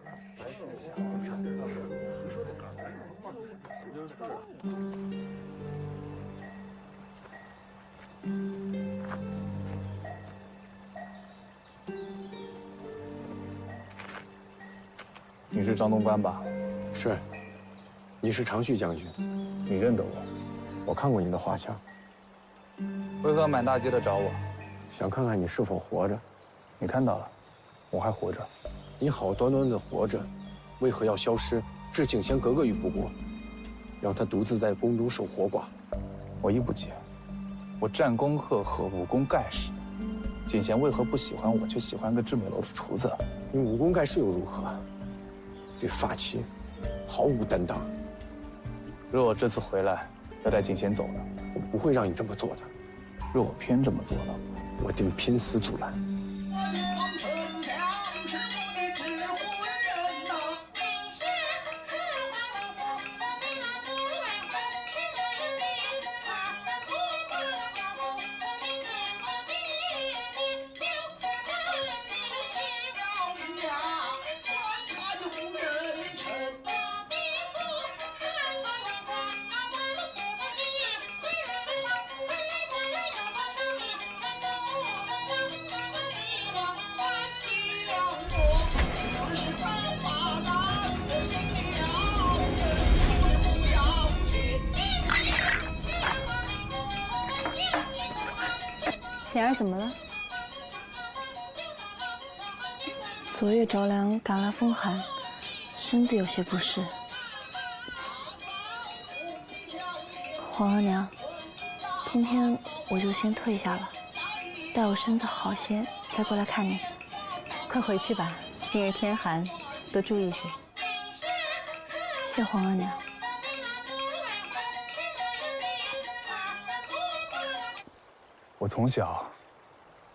你是张东官吧？是。你是常旭将军，你认得我？我看过你的画像。为何满大街的找我？想看看你是否活着。你看到了，我还活着。你好端端的活着，为何要消失，置景贤格格于不顾，让他独自在宫中守活寡？我亦不解。我战功赫赫，武功盖世，景贤为何不喜欢我，却喜欢个魑魅鹭龊厨子？你武功盖世又如何？对发妻毫无担当。若我这次回来要带景贤走了，我不会让你这么做的。若我偏这么做了，我定拼死阻拦。贤儿怎么了？昨夜着凉，感了风寒，身子有些不适。皇额娘，今天我就先退下了。待我身子好些再过来看你。快回去吧，今日天寒，多注意些。谢皇额娘。我从小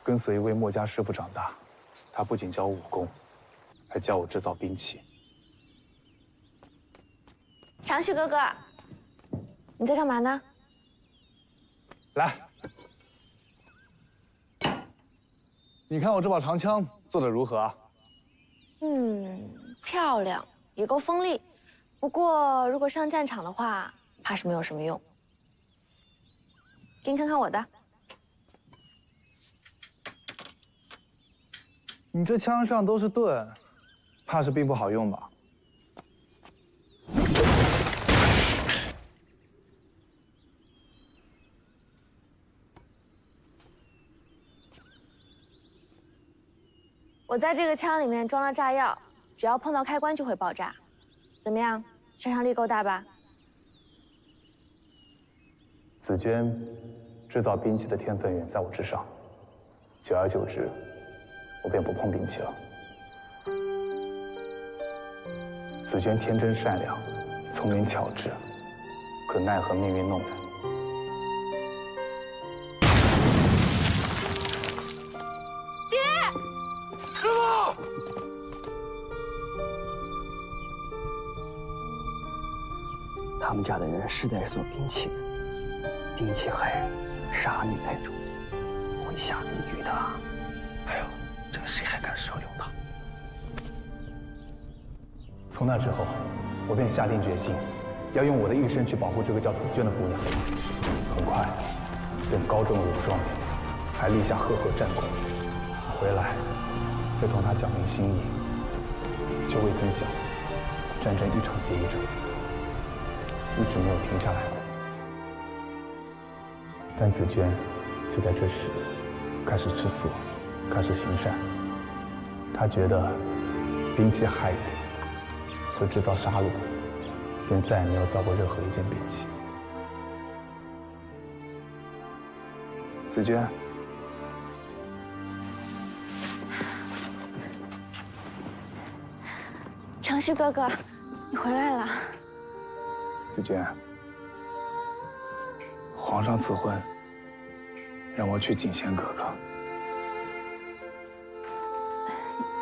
跟随一位墨家师傅长大，他不仅教我武功，还教我制造兵器。长旭哥哥，你在干嘛呢？来，你看我这把长枪做得如何啊？漂亮，也够锋利。不过如果上战场的话，怕是没有什么用。给你看看我的。你这枪上都是盾，怕是并不好用吧？我在这个枪里面装了炸药，只要碰到开关就会爆炸。怎么样，杀伤力够大吧？紫娟制造兵器的天分远在我之上，久而久之，我便不碰兵器了。紫娟天真善良，聪明巧智，可奈何命运弄人。师傅！他们家的人实在是做兵器的，兵器害人，杀女太重，会下地狱的。哎呦，这个谁还敢收留他？从那之后，我便下定决心，要用我的一生去保护这个叫紫娟的姑娘。很快，便高中了武状元，还立下赫赫战功。回来，再同她讲明心意，却未曾想，战争一场接一场，一直没有停下来过。但紫娟就在这时开始吃素，开始行善。她觉得兵器害人，会制造杀戮，便再也没有造过任何一件兵器。紫娟，长旭哥哥，你回来了。紫娟，皇上赐婚，让我去景仙哥哥。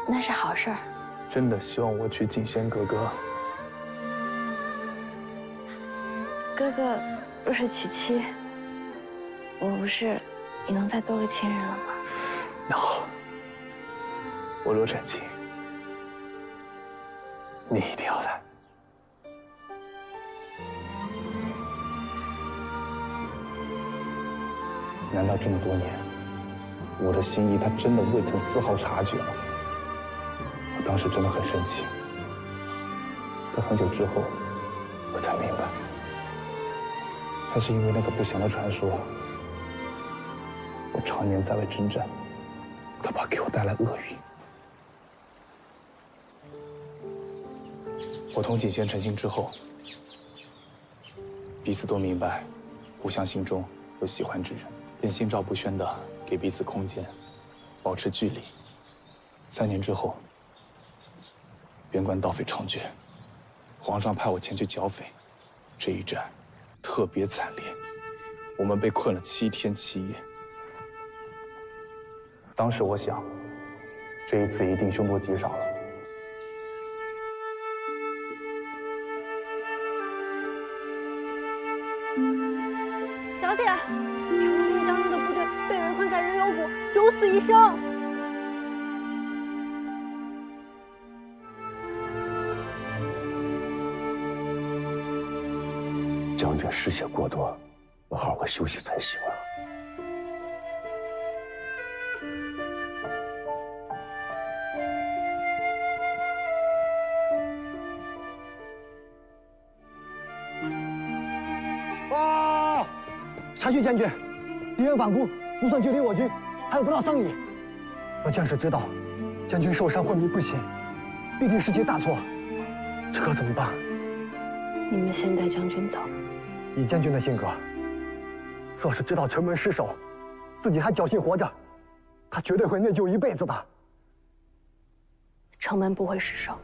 那是好事儿。真的希望我去景仙哥哥。哥哥若是娶妻，我不是也能再多个亲人了吗？那好，我若成亲，你一定要来。难道这么多年，我的心意他真的未曾丝毫察觉吗？我当时真的很生气，但很久之后，我才明白，还是因为那个不祥的传说。我常年在外征战，他怕给我带来厄运。我同景仙成亲之后，彼此都明白，互相心中有喜欢之人，便心照不宣地给彼此空间，保持距离。3年之后，边关盗匪猖獗，皇上派我前去剿匪。这一战特别惨烈，我们被困了7天7夜。当时我想，这一次一定凶多吉少了。小姐，长勋将军的部队被围困在日幽谷，九死一生。将军失血过多，要好好休息才行啊。察觉将军，敌人反攻，不算距离我军还有不到3里。若将士知道将军受伤昏迷不醒，必定是件大错，这可怎么办？你们先带将军走。以将军的性格，若是知道城门失守，自己还侥幸活着，他绝对会内疚一辈子的。城门不会失守。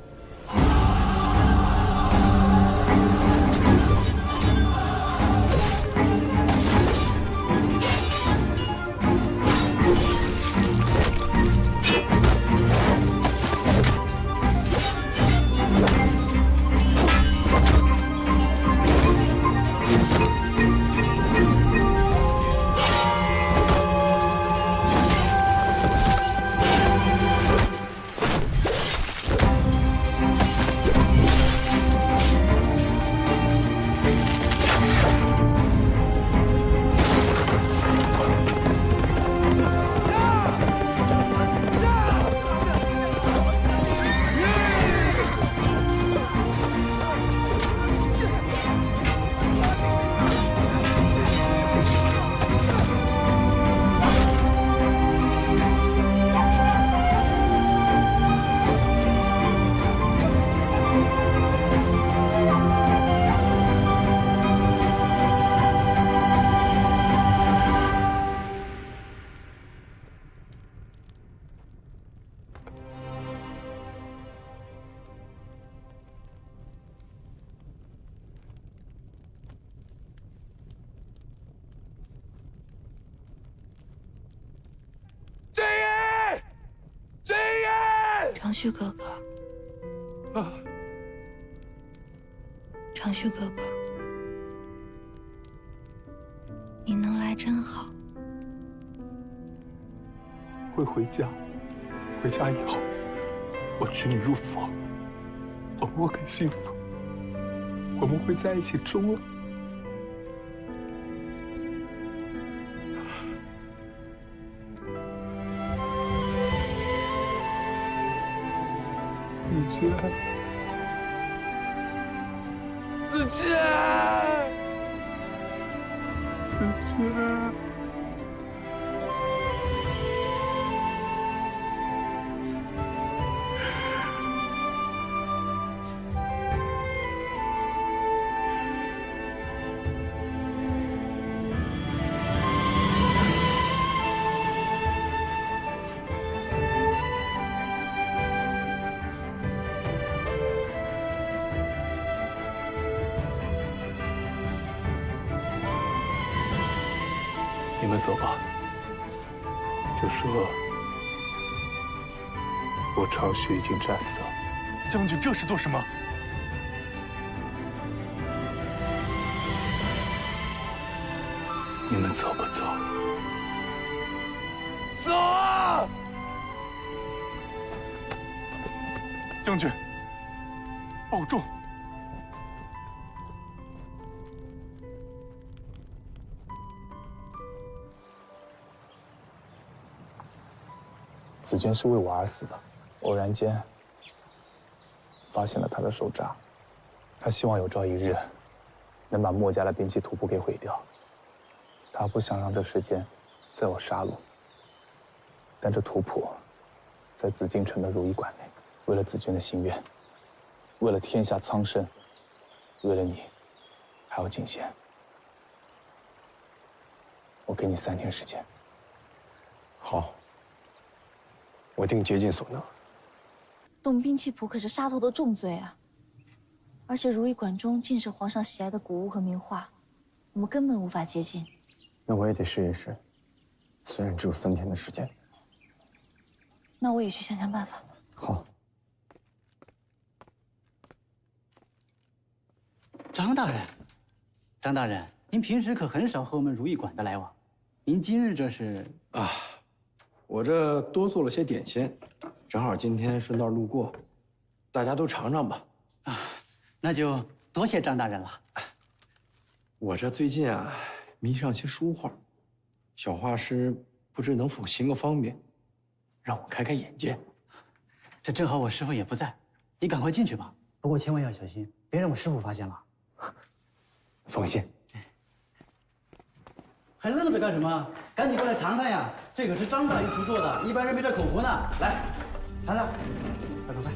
长旭哥哥，长旭哥哥，你能来真好。会回家，回家以后，我娶你入府，我们会很幸福，我们会在一起终老。子娟，子娟，子娟。你们走吧，就说我长旭已经战死了。将军这是做什么？你们走不走？走啊！将军，保重。子娟是为我而死的，偶然间发现了他的手札，他希望有朝一日能把墨家的兵器图谱给毁掉。他不想让这世间再有杀戮，但这图谱在紫禁城的如意馆内，为了子娟的心愿，为了天下苍生，为了你，还有景贤，我给你3天时间。好。我定竭尽所能。动兵器谱可是杀头的重罪啊！而且如意馆中尽是皇上喜爱的古物和名画，我们根本无法接近。那我也得试一试，虽然只有3天的时间。那我也去想想办法。好。张大人，张大人，您平时可很少和我们如意馆的来往，您今日这是啊？我这多做了些点心，正好今天顺道路过，大家都尝尝吧。啊，那就多谢张大人了。我这最近啊迷上些书画，小画师不知能否行个方便，让我开开眼界。这正好我师傅也不在，你赶快进去吧。不过千万要小心，别让我师傅发现了。放心。还愣着干什么？赶紧过来尝尝呀！这可是张大御厨做的，一般人没这口福呢。来，尝尝，快快快！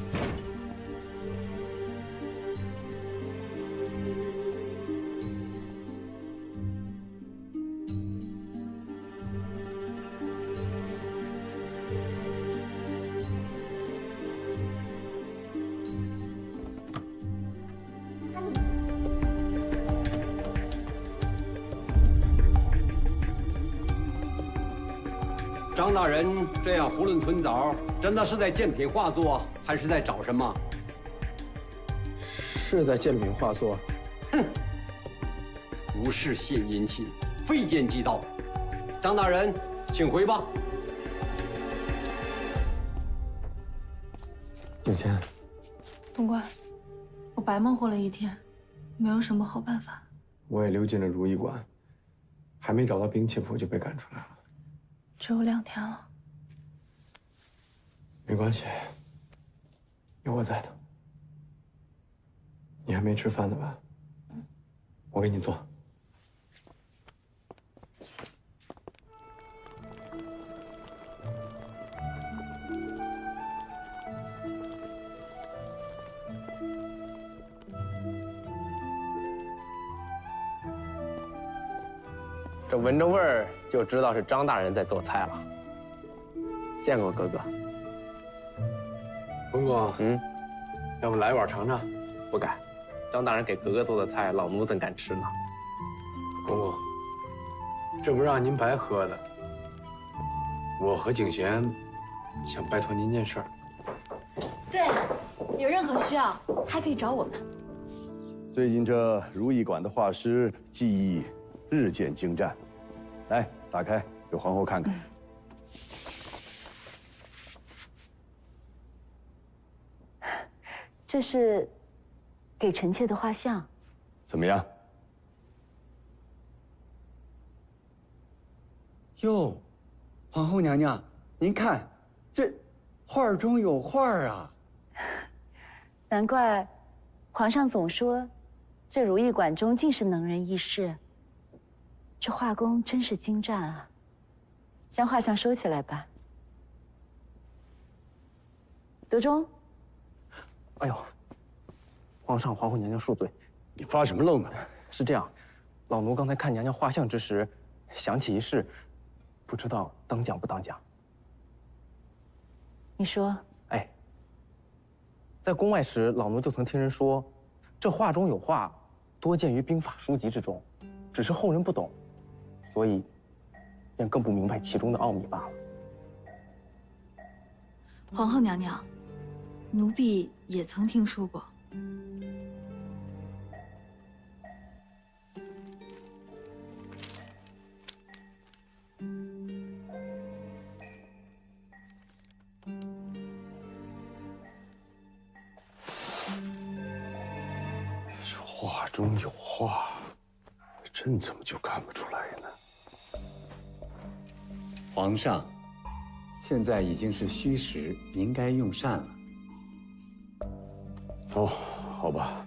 大人这样囫囵吞枣，真的是在贱品画作，还是在找什么？是在贱品画作。哼，不是献殷勤，非奸即盗。张大人，请回吧。有钱。东官，我白忙活了一天，没有什么好办法。我也溜进了如意馆，还没找到兵器谱就被赶出来了。只有2天了。没关系，有我在的。你还没吃饭呢吧？我给你做。这闻着味儿就知道是张大人在做菜了。见过哥哥。公公，要不来碗尝尝？不敢，张大人给格格做的菜，老奴怎敢吃呢？公公，这不让您白喝的。我和景贤想拜托您件事儿。对，有任何需要还可以找我们。最近这如意馆的画师技艺日渐精湛，来，打开给皇后看看。这是给臣妾的画像，怎么样？哟，皇后娘娘，您看，这画中有画啊！难怪皇上总说，这如意馆中尽是能人异士。这画工真是精湛啊！将画像收起来吧。德忠。哎呦，皇上、皇后娘娘恕罪，你发什么愣呢？是这样，老奴刚才看娘娘画像之时，想起一事，不知道当讲不当讲。你说。哎，在宫外时，老奴就曾听人说，这画中有画，多见于兵法书籍之中，只是后人不懂，所以便更不明白其中的奥秘罢了。皇后娘娘。奴婢也曾听说过。这画中有画，朕怎么就看不出来呢？皇上，现在已经是戌时，您该用膳了。哦，好吧。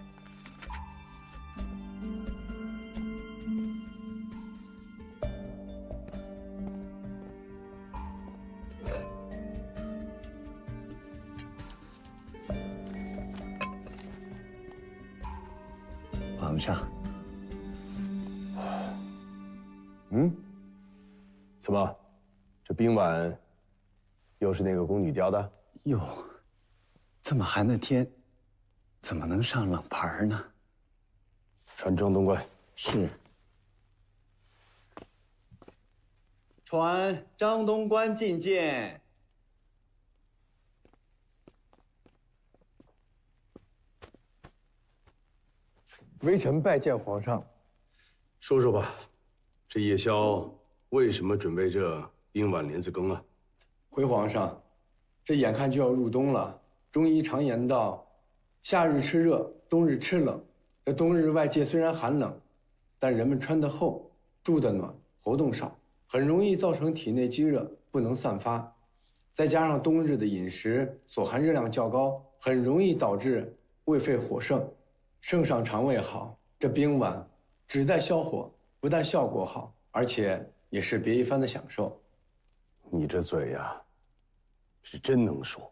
皇上，怎么，这冰碗又是那个宫女雕的？哟，这么寒的天，怎么能上冷盘呢？传正东官。是。传张东官觐见。微臣拜见皇上。说说吧，这夜宵为什么准备这冰碗莲子羹啊？回皇上，这眼看就要入冬了，中医常言道，夏日吃热，冬日吃冷。这冬日外界虽然寒冷，但人们穿得厚，住得暖，活动少，很容易造成体内积热不能散发。再加上冬日的饮食所含热量较高，很容易导致胃肺火盛，盛上肠胃好。这冰碗旨在消火，不但效果好，而且也是别一番的享受。你这嘴呀，是真能说。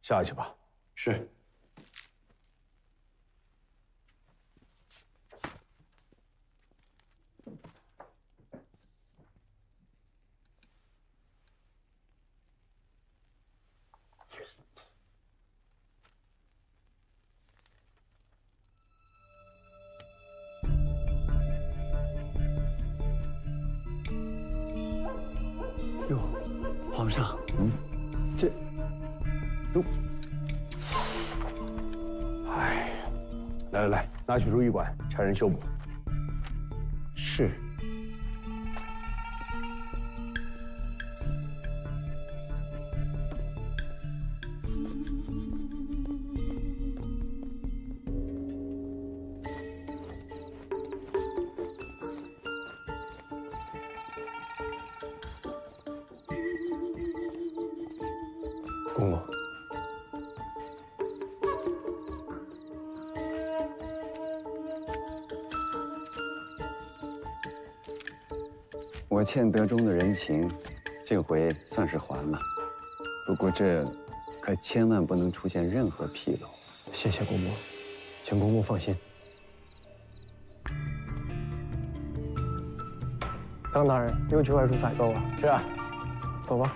下去吧。是。皇上，这，哎，来，拿去如意馆，差人修补。是。公公，我欠德忠的人情，这回算是还了。不过这可千万不能出现任何纰漏。谢谢公公，请公公放心。张大人又去外出采购啊？是啊，走吧。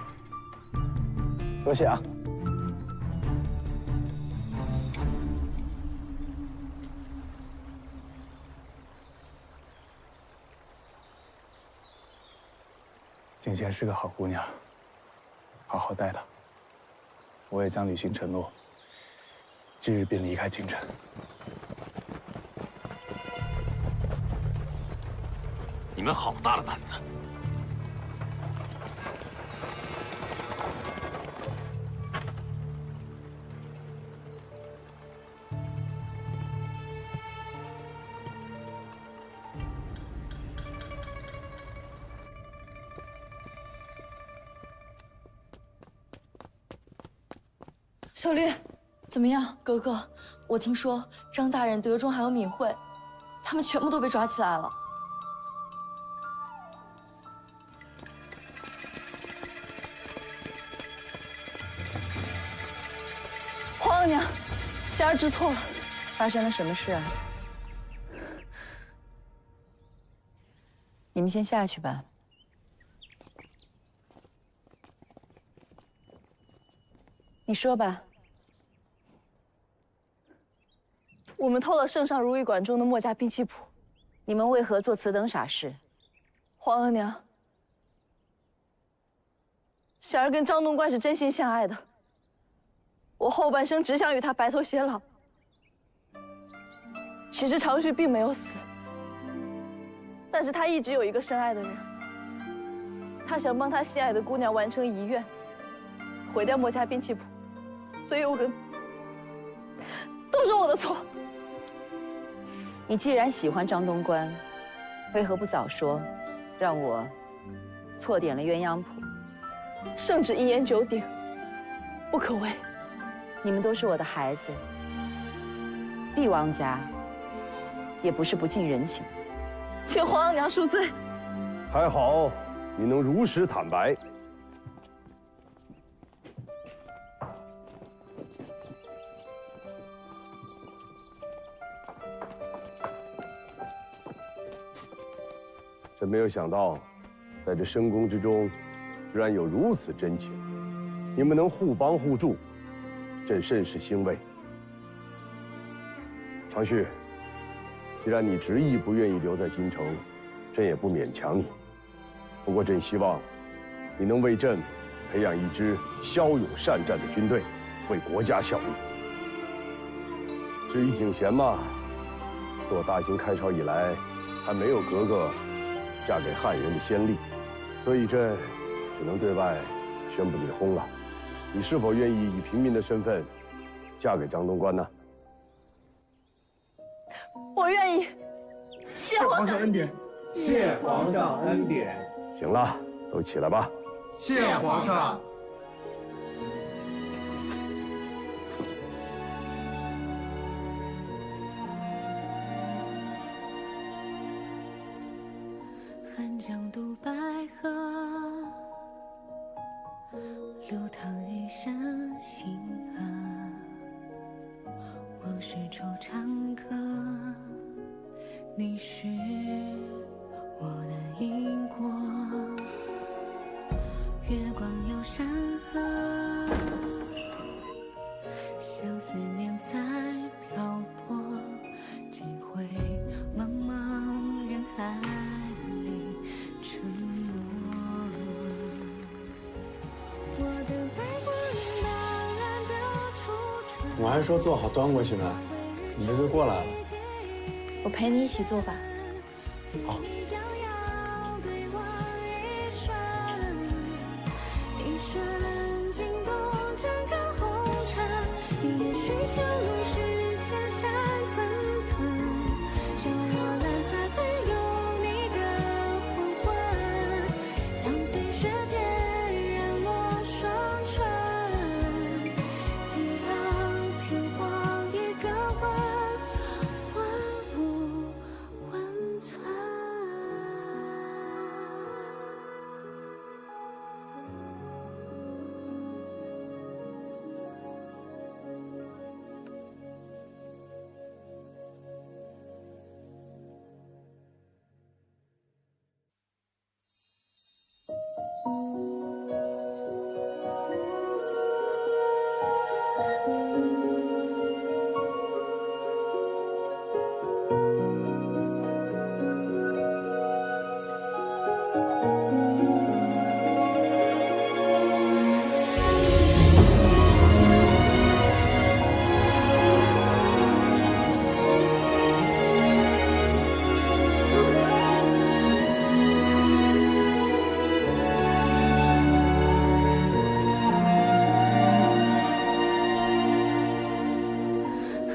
多谢啊。景贤是个好姑娘，好好待她。我也将履行承诺，今日便离开京城。你们好大的胆子！小绿，怎么样，格格？我听说张大人、德忠还有敏慧，他们全部都被抓起来了。皇额娘，霞儿知错了。发生了什么事啊？你们先下去吧。你说吧。我们偷了圣上如意馆中的墨家兵器谱。你们为何做此等傻事？皇额娘，霞儿跟张东官是真心相爱的，我后半生只想与他白头偕老。其实长旭并没有死，但是他一直有一个深爱的人，他想帮他心爱的姑娘完成遗愿，毁掉墨家兵器谱，所以我跟都是我的错。你既然喜欢张东官，为何不早说，让我错点了鸳鸯谱？圣旨一言九鼎，不可违。你们都是我的孩子，帝王家也不是不近人情。请皇额娘恕罪。还好，你能如实坦白。真没有想到，在这深宫之中，居然有如此真情，你们能互帮互助，朕甚是欣慰。长旭，既然你执意不愿意留在京城，朕也不勉强你。不过朕希望，你能为朕培养一支骁勇善战的军队，为国家效力。至于景贤嘛，自我大清开朝以来，还没有格格嫁给汉人的先例，所以朕只能对外宣布你薨了。你是否愿意以平民的身份嫁给张东官呢？我愿意。谢皇上恩典。谢皇上恩典。行了，都起来吧。谢皇上。汉江渡白河，流淌一身星河。我是惆怅客，你是我的因果。月光有山河，像思念在漂泊，几回茫茫人海里沉落。我还说做好端过去呢，你这就过来了。我陪你一起做吧。好。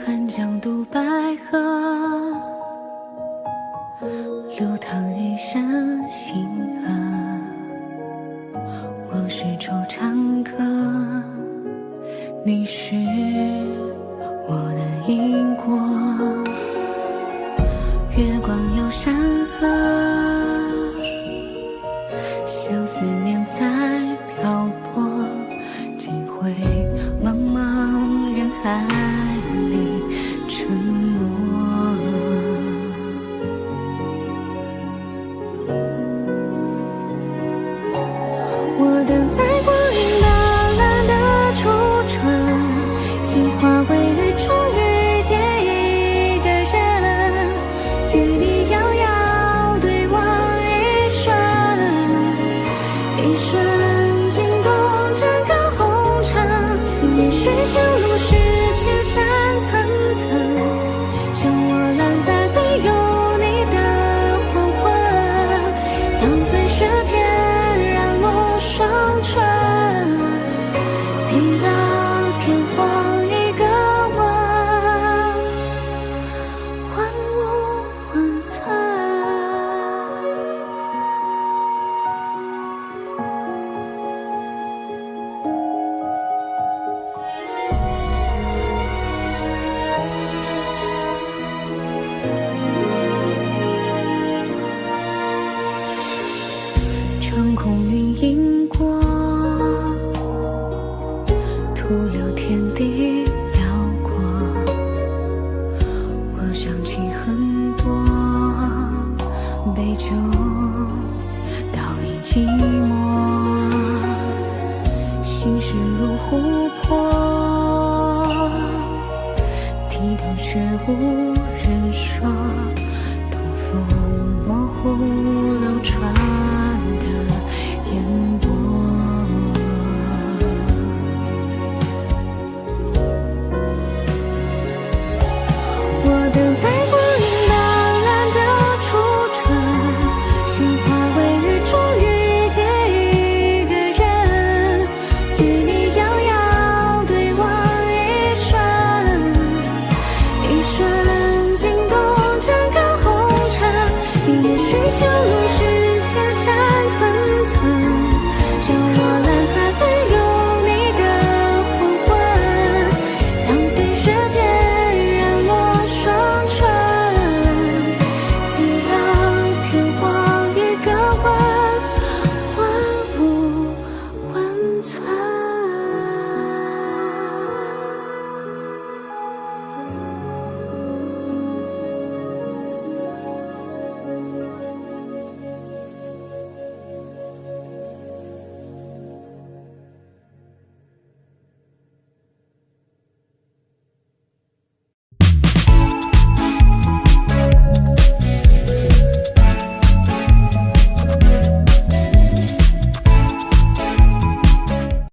汉江渡白河，流淌一身星河。我是惆怅客，你是我的因果。月光有山河，像思念在漂泊，几回茫茫人海里沉默。我等在光阴斑斓的初春，心化为雨终遇见一个人，与你遥遥对望一瞬，一瞬惊动整个红尘。也许前路是千山层层，将我揽在背有你的黄昏。当飞雪翩然落双唇，地老天荒一个吻，万物温存。穿空云影过，徒留天地辽阔。我想起很多杯酒倒映寂寞，心事如琥珀，低头却无人说，东风模糊流传。